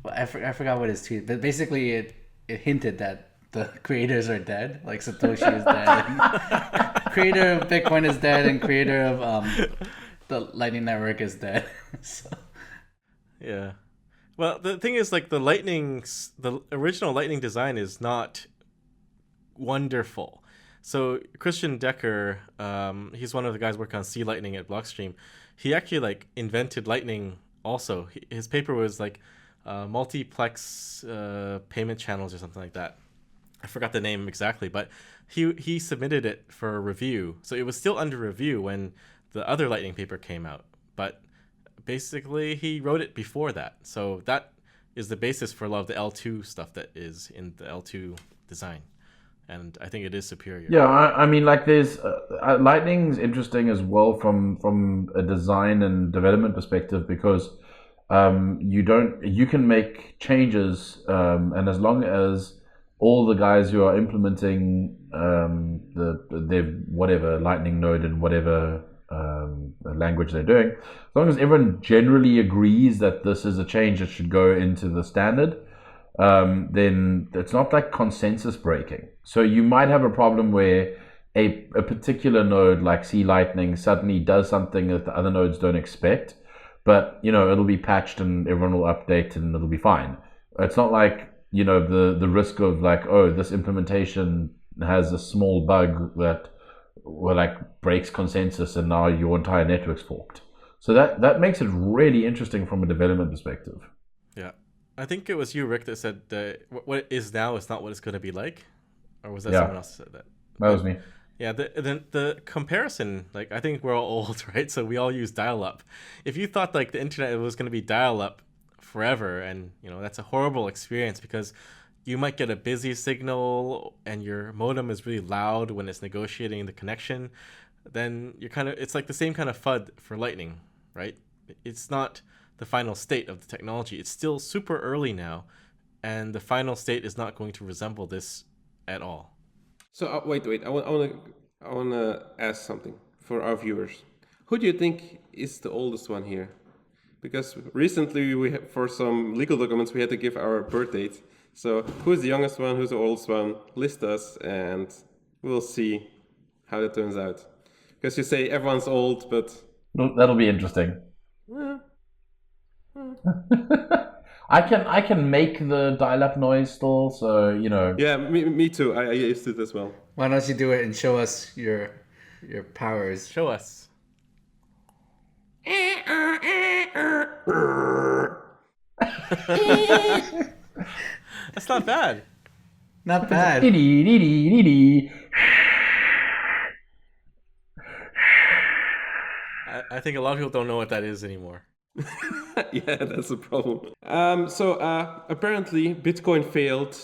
I forgot what his tweet, but basically it hinted that the creators are dead. Like, Satoshi is dead. And creator of Bitcoin is dead, and creator of the Lightning Network is dead. So. Yeah. Well, the thing is, like, the original Lightning design is not wonderful. So Christian Decker, he's one of the guys working on C Lightning at Blockstream. He actually like invented Lightning also. His paper was like multiplex payment channels or something like that. I forgot the name exactly, but he submitted it for review. So it was still under review when the other Lightning paper came out. But basically, he wrote it before that. So that is the basis for a lot of the L2 stuff that is in the L2 design. and I think it is superior. Yeah, I mean, like, there's Lightning's interesting as well from a design and development perspective because you can make changes, and as long as all the guys who are implementing their whatever Lightning node in whatever language they're doing, as long as everyone generally agrees that this is a change that should go into the standard, then it's not like consensus breaking. So you might have a problem where a particular node like C Lightning suddenly does something that the other nodes don't expect, but it'll be patched and everyone will update and it'll be fine. It's not like the risk of like, oh, this implementation has a small bug that breaks consensus and now your entire network's forked. So that makes it really interesting from a development perspective. Yeah. I think it was you, Rick, that said what it is now is not what it's going to be like. Or was that Yeah. someone else that said that? That was me. Yeah, the comparison, like, I think we're all old, right? So we all use dial-up. If you thought like the internet was going to be dial-up forever, and that's a horrible experience because you might get a busy signal and your modem is really loud when it's negotiating the connection, then it's like the same kind of FUD for Lightning, right? It's not the final state of the technology. It's still super early now, and the final state is not going to resemble this at all. So wait. I want to ask something for our viewers. Who do you think is the oldest one here? Because recently for some legal documents we had to give our birth date. So who's the youngest one? Who's the oldest one? List us, and we'll see how that turns out. Because you say everyone's old, but That'll be interesting. I can make the dial-up noise still, so Yeah, me too. I used it as well. Why don't you do it and show us your powers? Show us. That's not bad. Not bad. I think a lot of people don't know what that is anymore. Yeah, that's the problem. So apparently Bitcoin failed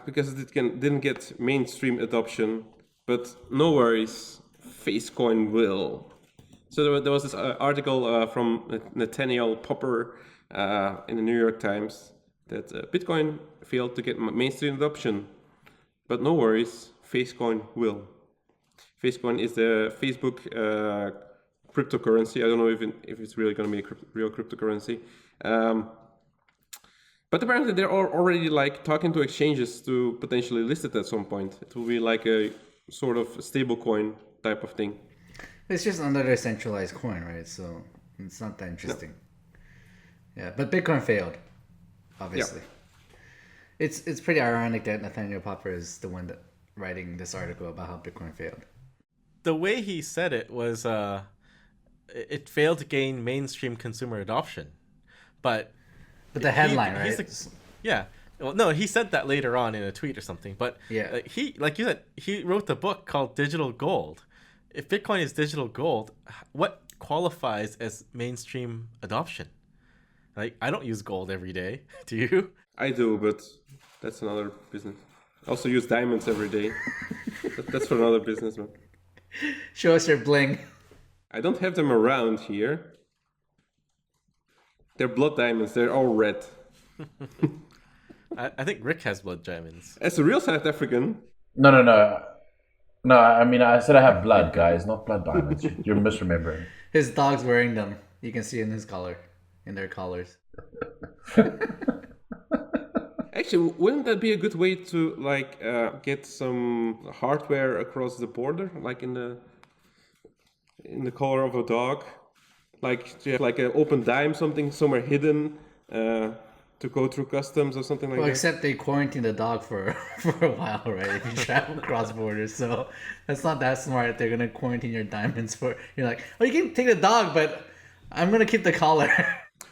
because it didn't get mainstream adoption. But no worries, Facecoin will. So there was this article from Nathaniel Popper in the New York Times that Bitcoin failed to get mainstream adoption. But no worries, Facecoin will. Facecoin is the Facebook cryptocurrency. I don't know if it's really going to be a real cryptocurrency. But apparently they're already like talking to exchanges to potentially list it at some point. It will be like a sort of stable coin type of thing. It's just another centralized coin, right? So it's not that interesting. No. Yeah, but Bitcoin failed, obviously. Yeah. It's pretty ironic that Nathaniel Popper is the one that writing this article about how Bitcoin failed. The way he said it was it failed to gain mainstream consumer adoption. But the headline, right? Yeah. Well, no, he said that later on in a tweet or something. But yeah, he, like you said, he wrote the book called Digital Gold. If Bitcoin is digital gold, what qualifies as mainstream adoption? Like, I don't use gold every day. Do you? I do, but that's another business. I also use diamonds every day. That's for another business, man. Show us your bling. I don't have them around here. They're blood diamonds. They're all red. I think Rick has blood diamonds. As a real South African. No, I mean, I said I have blood, guys, not blood diamonds. You're misremembering. His dog's wearing them. You can see in his collar, in their collars. Actually, wouldn't that be a good way to like get some hardware across the border, like in the color of a dog, like to have like an open dime, something somewhere hidden to go through customs or something like that? Except they quarantine the dog for a while, right? If you travel cross borders, so that's not that smart. They're gonna quarantine your diamonds for. You're like, oh, you can take the dog, but I'm gonna keep the collar.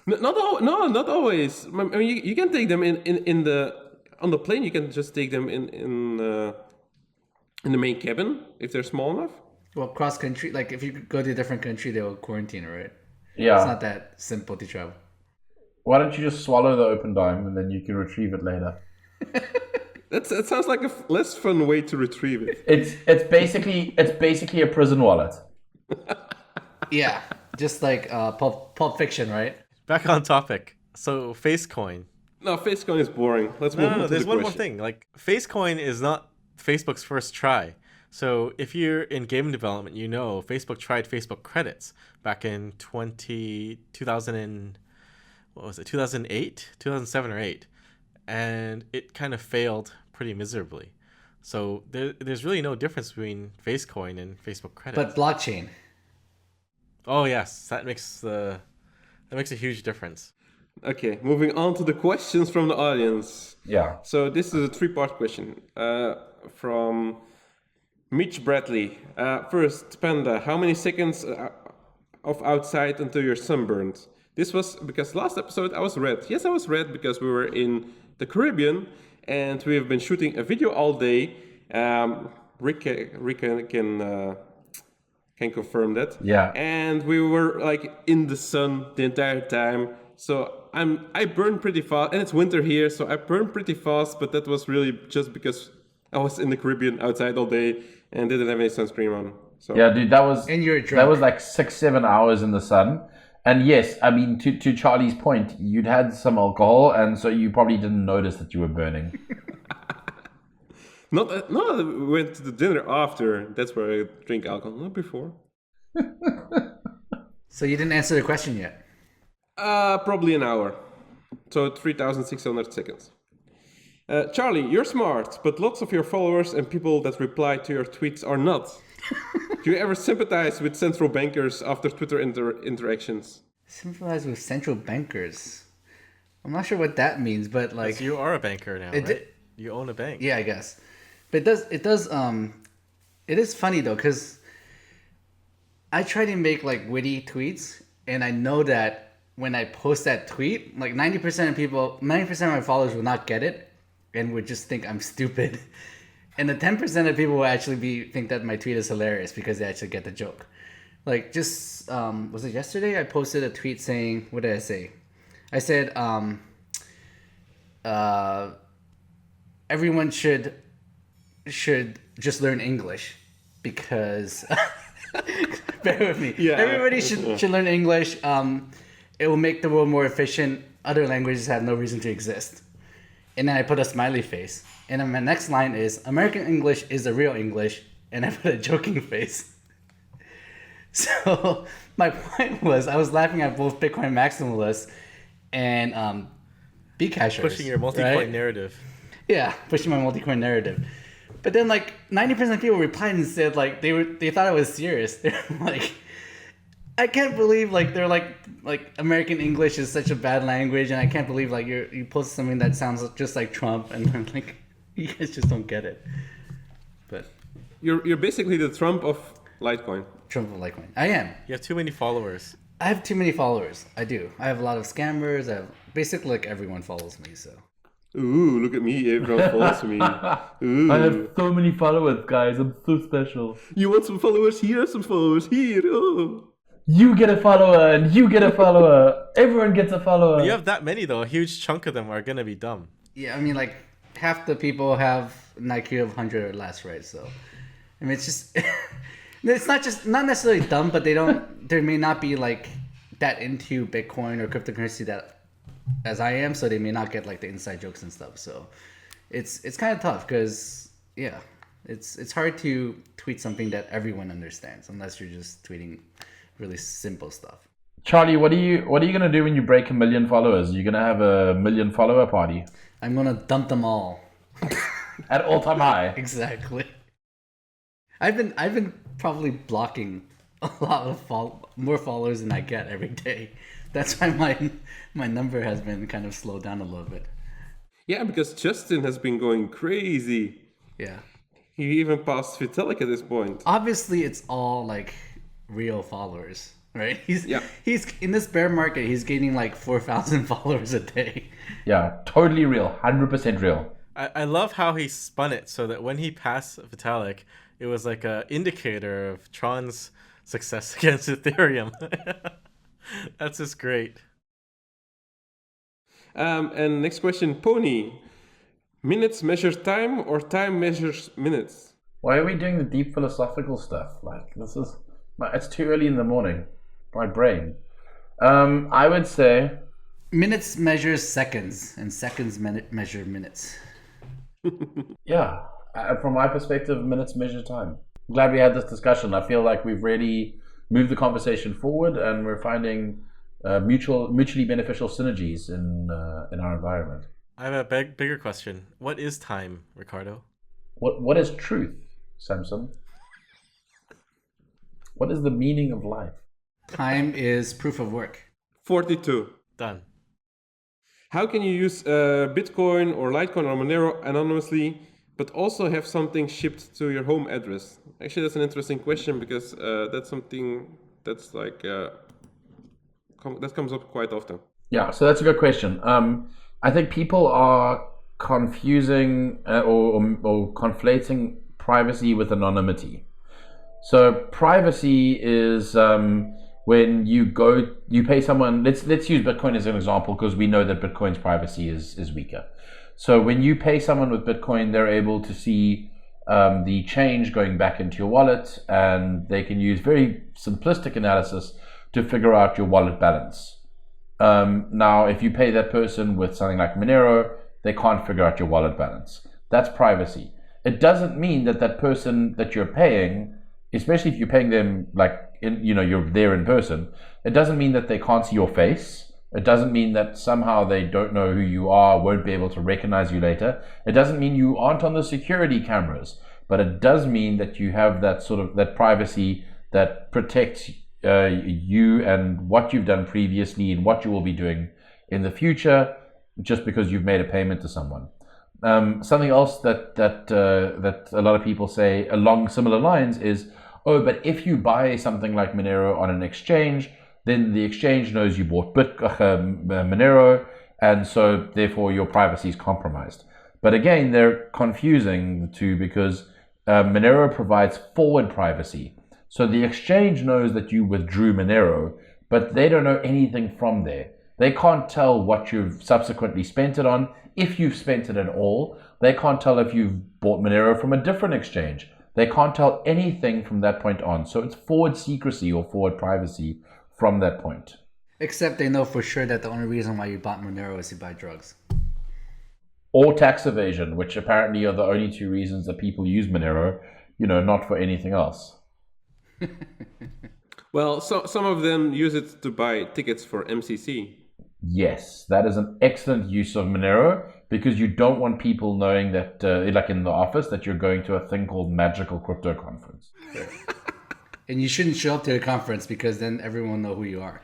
Not always. I mean, you can take them on the plane. You can just take them in the main cabin if they're small enough. Well, cross country, like if you go to a different country, they will quarantine, right? Yeah. It's not that simple to travel. Why don't you just swallow the open dime and then you can retrieve it later? That sounds like a less fun way to retrieve it. It's basically a prison wallet. Yeah, just like Pulp Fiction, right? Back on topic. So Facecoin. No, Facecoin is boring. Let's move on No, to there's the one question. more thing. Like Facecoin is not Facebook's first try. So if you're in game development, you know Facebook tried Facebook credits back in 2000 and, what was it, 2008, 2007 or 8, and it kind of failed pretty miserably. So there's really no difference between Facecoin and Facebook credits. But blockchain. Oh yes, that makes a huge difference. Okay, moving on to the questions from the audience. Yeah. So this is a three-part question from Mitch Bradley. First, Panda, how many seconds of outside until you're sunburned? This was because last episode I was red. Yes, I was red because we were in the Caribbean and we have been shooting a video all day. Rick can confirm that. Yeah. And we were like in the sun the entire time. So I burned pretty fast, and it's winter here, so I burned pretty fast. But that was really just because I was in the Caribbean outside all day and didn't have any sunscreen on. So Yeah, dude, that was And you're that drunk. was like 6-7 hours in the sun. And yes, I mean to Charlie's point, you'd had some alcohol, and so you probably didn't notice that you were burning. no, we went to the dinner after. That's where I drink alcohol, not before. So you didn't answer the question yet. Probably an hour. So 3,600 seconds. Charlie, you're smart, but lots of your followers and people that reply to your tweets are not. Do you ever sympathize with central bankers after Twitter interactions? Sympathize with central bankers. I'm not sure what that means, but like, So you are a banker now, It- right? You own a bank. yeah, I guess. But it is funny though, because I try to make like witty tweets, and I know that when I post that tweet, like 90% of my followers will not get it, and would just think I'm stupid. And the 10% of people will actually think that my tweet is hilarious because they actually get the joke. Like just was it yesterday? I posted a tweet saying, what did I say? I said everyone should just learn English because bear with me. Yeah. Everybody should learn English. It will make the world more efficient. Other languages have no reason to exist. And then I put a smiley face. And then my next line is American English is the real English, and I put a joking face. So my point was I was laughing at both Bitcoin maximalists and Bcashers. Pushing your multi-coin right? narrative. Yeah, pushing my multi-coin narrative. But then like 90% of people replied and said like they thought I was serious. They're like, I can't believe like they're like American English is such a bad language, and I can't believe like you post something that sounds just like Trump, and I'm like, you guys just don't get it. But You're basically the Trump of Litecoin. Trump will like me. I am. You have too many followers. I have too many followers. I do. I have a lot of scammers. I have basically like everyone follows me. So Ooh, look at me, everyone follows me. Ooh. I have so many followers, guys. I'm so special. You want some followers here, some followers here. Oh. You get a follower, and you get a follower. Everyone gets a follower. When you have that many though, a huge chunk of them are gonna be dumb. yeah, I mean like half the people have an IQ of 100 or less, right? So I mean it's just it's not necessarily dumb, but they may not be like that into Bitcoin or cryptocurrency that as I am, so they may not get like the inside jokes and stuff. So it's kind of tough because yeah, it's hard to tweet something that everyone understands unless you're just tweeting really simple stuff. Charlie, what are you gonna do when you break 1 million followers? You're gonna have a 1 million follower party I'm gonna dump them all. at all time high. Exactly. I've been probably blocking a lot of more followers than I get every day. That's why my number has been kind of slowed down a little bit. Yeah, because Justin has been going crazy. Yeah. He even passed Vitalik at this point. Obviously, it's all like real followers, right? He's Yeah. he's in this bear market. He's gaining like 4,000 followers a day. Yeah, totally real, 100% real. I love how he spun it so that when he passed Vitalik, it was like a indicator of Tron's success against Ethereum. That's just great. And next question, Pony. Minutes measure time or time measures minutes? Why are we doing the deep philosophical stuff? Like, it's too early in the morning. My brain. I would say Minutes measures seconds, and seconds measure minutes. yeah, from my perspective, minutes measure time. I'm glad we had this discussion. I feel like we've really moved the conversation forward, and we're finding mutually beneficial synergies in our environment. I have a bigger question. What is time, Ricardo? What is truth, Samson? What is the meaning of life? Time is proof of work. 42. Done. How can you use Bitcoin or Litecoin or Monero anonymously, but also have something shipped to your home address? Actually, that's an interesting question because that's something that's like that comes up quite often. Yeah, so that's a good question. I think people are confusing or conflating privacy with anonymity. So privacy is when you pay someone. Let's use Bitcoin as an example because we know that Bitcoin's privacy is weaker. So when you pay someone with Bitcoin, they're able to see the change going back into your wallet, and they can use very simplistic analysis to figure out your wallet balance. Now, if you pay that person with something like Monero, they can't figure out your wallet balance. That's privacy. It doesn't mean that that person that you're paying, especially if you're paying them like you're there in person, it doesn't mean that they can't see your face. It doesn't mean that somehow they don't know who you are, won't be able to recognize you later. It doesn't mean you aren't on the security cameras, but it does mean that you have that sort of that privacy that protects you and what you've done previously and what you will be doing in the future, just because you've made a payment to someone. Something else that a lot of people say along similar lines is, oh, but if you buy something like Monero on an exchange, then the exchange knows you bought Monero, and so therefore your privacy is compromised. But again, they're confusing the two because Monero provides forward privacy. So the exchange knows that you withdrew Monero, but they don't know anything from there. They can't tell what you've subsequently spent it on, if you've spent it at all. They can't tell if you've bought Monero from a different exchange. They can't tell anything from that point on. So it's forward secrecy or forward privacy from that point. Except they know for sure that the only reason why you bought Monero is to buy drugs. Or tax evasion, which apparently are the only two reasons that people use Monero, not for anything else. Well, so some of them use it to buy tickets for MCC. Yes, that is an excellent use of Monero because you don't want people knowing that, like in the office, that you're going to a thing called Magical Crypto Conference. And you shouldn't show up to the conference because then everyone will know who you are.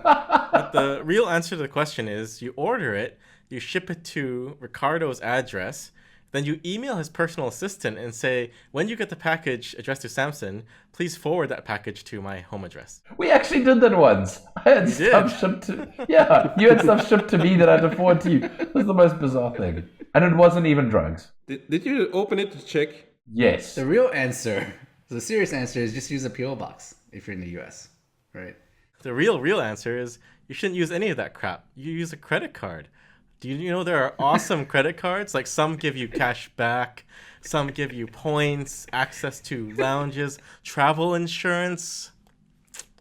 But the real answer to the question is you order it, you ship it to Ricardo's address, then you email his personal assistant and say, when you get the package addressed to Samson, please forward that package to my home address. We actually did that once. I had stuff shipped to... Yeah, you had stuff shipped to me that I had to forward to you. It was the most bizarre thing. And it wasn't even drugs. Did you open it to check? Yes. The real answer, the serious answer is just use a PO box if you're in the US, right? The real answer is you shouldn't use any of that crap. You use a credit card. Do you know there are awesome credit cards? Like some give you cash back, some give you points, access to lounges, travel insurance.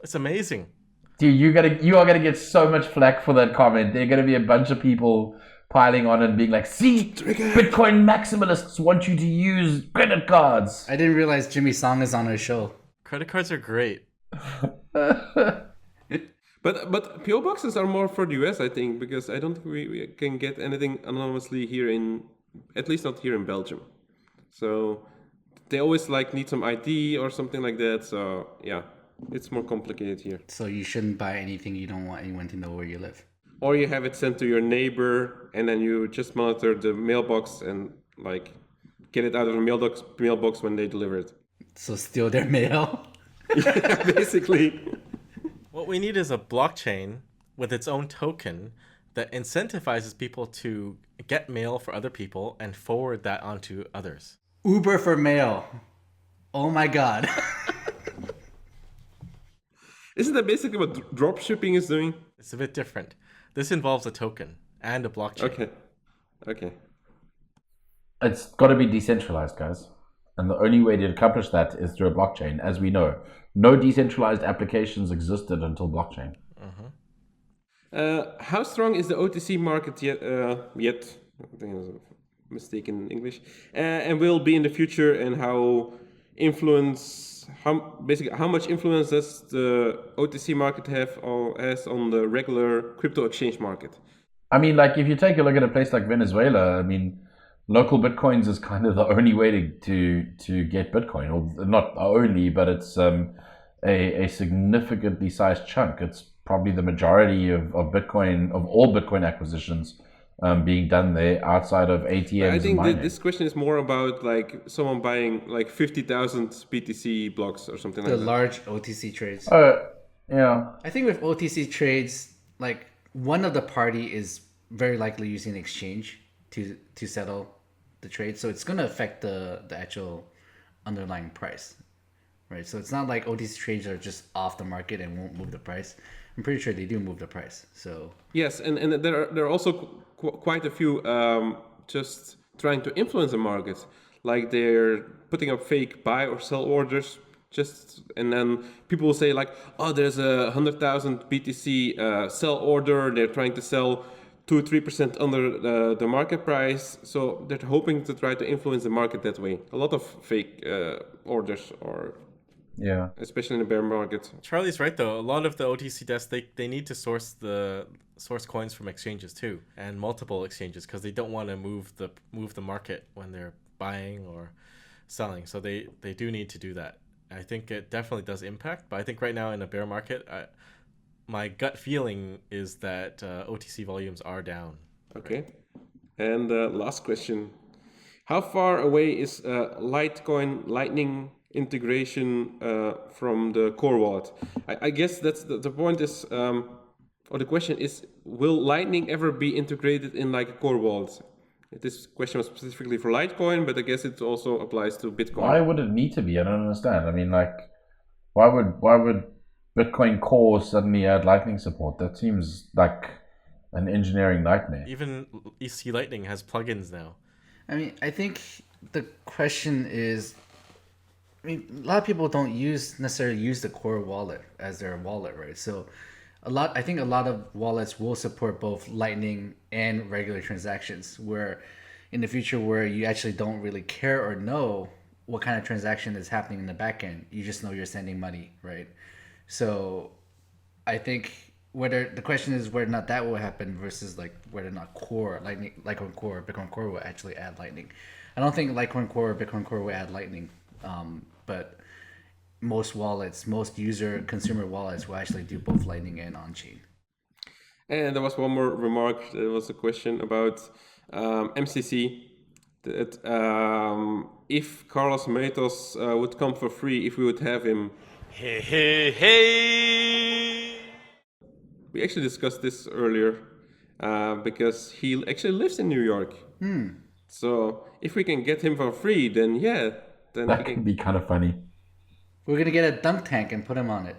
It's amazing. Dude, you are gonna get so much flack for that comment. There are gonna be a bunch of people piling on and being like, see, Bitcoin maximalists want you to use credit cards. I didn't realize Jimmy Song is on our show. Credit cards are great. But PO boxes are more for the US, I think, because I don't think we can get anything anonymously here at least not here in Belgium. So they always need some ID or something like that. So yeah, it's more complicated here. So you shouldn't buy anything you don't want anyone to know where you live. Or you have it sent to your neighbor, and then you just monitor the mailbox and get it out of the mailbox when they deliver it. So steal their mail. Yeah, basically. What we need is a blockchain with its own token that incentivizes people to get mail for other people and forward that onto others. Uber for mail. Oh my God. Isn't that basically what drop shipping is doing? It's a bit different. This involves a token and a blockchain. Okay. Okay. It's got to be decentralized, guys. And the only way to accomplish that is through a blockchain, as we know. No decentralized applications existed until blockchain. How strong is the OTC market yet? I think there's a mistake in English. And will be in the future, and how much influence does the OTC market have as on the regular crypto exchange market? I mean, like, if you take a look at a place like Venezuela, I mean, local bitcoins is kind of the only way to get Bitcoin, or not only, but it's a significantly sized chunk. It's probably the majority of Bitcoin, of all Bitcoin acquisitions being done there outside of ATMs. I think and mining. this question is more about like someone buying like 50,000 BTC blocks or something like that. The large OTC trades. Yeah. I think with OTC trades, like one of the party is very likely using an exchange to settle the trade, so it's going to affect the actual underlying price, right? So it's not like OTC trades are just off the market and won't move the price. I'm pretty sure they do move the price. So yes, and there are also quite a few just trying to influence the market, like they're putting up fake buy or sell orders. And then people will say like, oh, there's a 100,000 BTC sell order. They're trying to sell 2-3% under the market price. So they're hoping to try to influence the market that way. A lot of fake orders, or especially in the bear market. Charlie's right though. A lot of the OTC desks they need to source coins from exchanges too, and multiple exchanges, because they don't want to move the market when they're buying or selling. So they do need to do that. I think it definitely does impact, but I think right now in a bear market, my gut feeling is that OTC volumes are down. Okay. And last question. How far away is Litecoin Lightning integration from the core wallet? I guess that's the point is, or the question is, will Lightning ever be integrated in like a core wallet? This question was specifically for Litecoin, but I guess it also applies to Bitcoin. Why would it need to be? I don't understand. I mean, like, why would Bitcoin Core suddenly add Lightning support? That seems like an engineering nightmare. Even EC Lightning has plugins now. I mean, I think the question is, I mean, a lot of people don't necessarily use the core wallet as their wallet, right? So I think a lot of wallets will support both Lightning and regular transactions, where in the future where you actually don't really care or know what kind of transaction is happening in the back end. You just know you're sending money, right? So I think the question is whether or not that will happen versus like whether or not Litecoin Core, Bitcoin Core will actually add Lightning. I don't think Litecoin Core or Bitcoin Core will add Lightning, but most consumer wallets will actually do both Lightning and on-chain. And there was one more remark. There was a question about MCC. That if Carlos Matos would come for free, if we would have him. Hey. We actually discussed this earlier because he actually lives in New York. So if we can get him for free, then that could be kind of funny. We're gonna get a dunk tank and put him on it.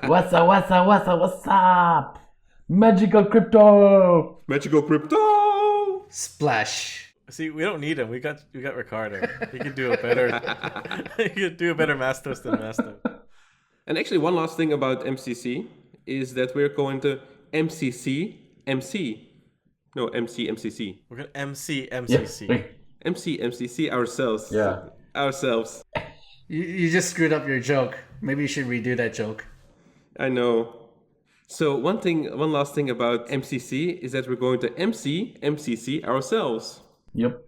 What's up? Magical crypto! Splash. See, we don't need him. We got Ricardo. He can do a better Mastos than Mastos. And actually, one last thing about MCC is that we're going to MCC. We're going to MC. MCC ourselves. Yeah. Ourselves. You just screwed up your joke. Maybe you should redo that joke. I know. So one last thing about MCC is that we're going to MCC ourselves. Yep.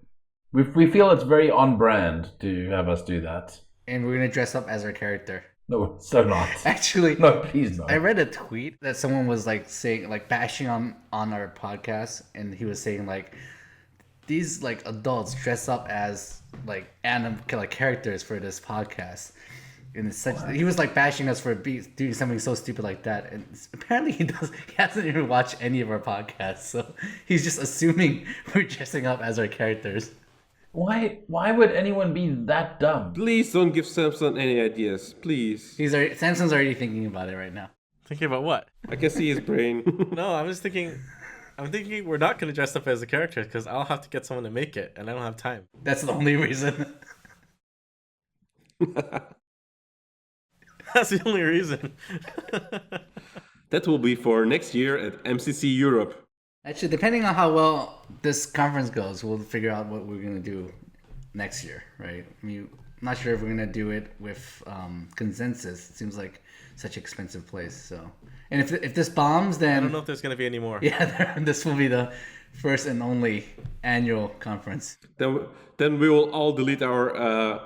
We feel it's very on brand to have us do that. And we're going to dress up as our character. No, so not. Actually, no, please not. I read a tweet that someone was like saying, like bashing on our podcast, and he was saying like these like adults dress up as like characters for this podcast. And it's he was like bashing us for doing something so stupid like that, and apparently he hasn't even watched any of our podcasts, so he's just assuming we're dressing up as our characters. Why would anyone be that dumb? Please don't give Samson any ideas, please. Samson's already thinking about it right now. Thinking about what? I can see his brain. No, I'm just thinking, I'm thinking we're not going to dress up as a character because I'll have to get someone to make it, and I don't have time. That's the only reason. That's the only reason. That will be for next year at MCC Europe. Actually, depending on how well this conference goes, we'll figure out what we're gonna do next year, right? I mean, I'm not sure if we're gonna do it with consensus. It seems like such an expensive place. So, and if this bombs, then I don't know if there's going to be any more. Yeah, this will be the first and only annual conference. Then we will all delete our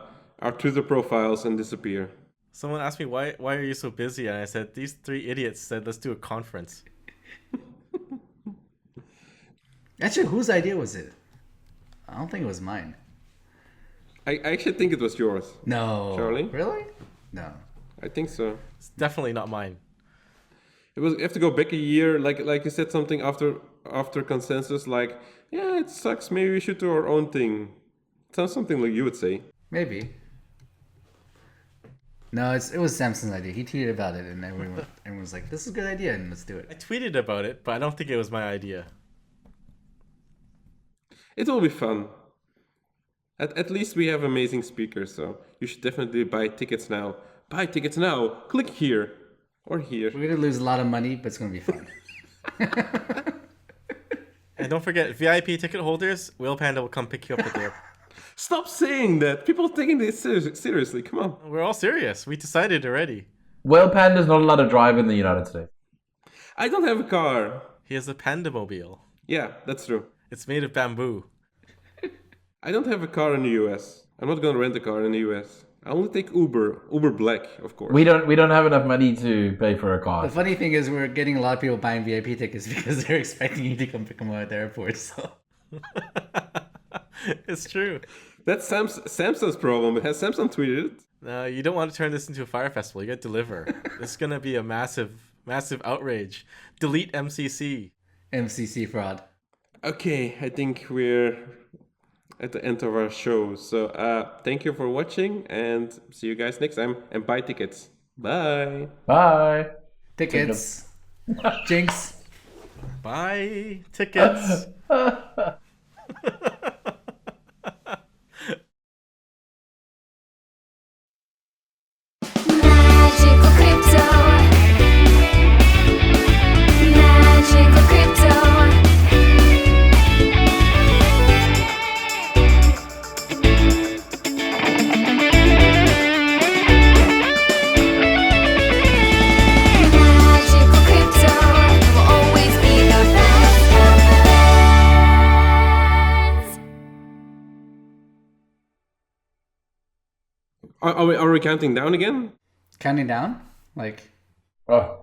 Twitter profiles and disappear. Someone asked me, why are you so busy? And I said, these 3 idiots said, let's do a conference. Actually, whose idea was it? I don't think it was mine. I actually think it was yours. No. Charlie? Really? No. I think so. It's definitely not mine. It was. You have to go back a year, like you said something after consensus, like, yeah, it sucks. Maybe we should do our own thing. Sounds something like you would say. Maybe. No, it was Samson's idea. He tweeted about it, and everyone was like, "This is a good idea, and let's do I it." tweeted about it, but I don't think it was my idea. It will be fun. At least we have amazing speakers, so you should definitely buy tickets now. Buy tickets now. Click here or here. We're gonna lose a lot of money, but it's gonna be fun. And don't forget, VIP ticket holders, Will Panda will come pick you up at the airport. Stop saying that. People are taking this seriously. Come on. We're all serious. We decided already. Whale Panda's not allowed to drive in the United States. I don't have a car. He has a Pandamobile. Yeah, that's true. It's made of bamboo. I don't have a car in the US. I'm not gonna rent a car in the US. I only take Uber Black, of course. We don't have enough money to pay for a The car. funny thing is, we're getting a lot of people buying VIP tickets because they're expecting you to come pick them up at the airport. So It's true. That's Samsung's problem. Has Samsung tweeted it? No, you don't want to turn this into a fire festival. You got to deliver. This is gonna be a massive outrage. Delete MCC. MCC fraud. Okay, I think we're at the end of our show. So thank you for watching and see you guys next time. And buy tickets. Bye. Bye. Tickets. Jinx. Buy tickets. Magical crypto. Magical crypto. Magical crypto will always be the best of friends. Are we counting down again? Counting down? Like, Oh.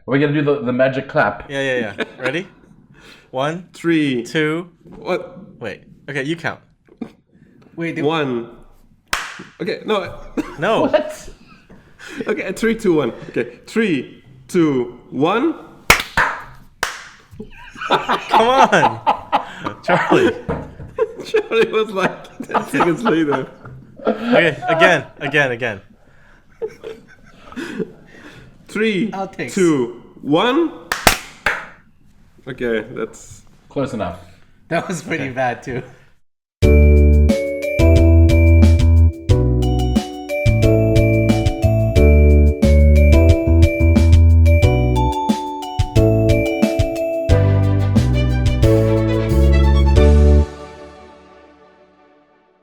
We're gonna do the magic clap. Yeah. Ready? 1, 3, 2. what? Wait. Okay, you count. wait, 1. Okay, no. No. What? Okay, 3, 2, 1. Okay, 3, 2, 1. Come on, Charlie. Charlie was like 10 seconds later. Okay, again. 3, Outtakes. 2, 1. Okay, that's. Close enough. that was pretty bad too.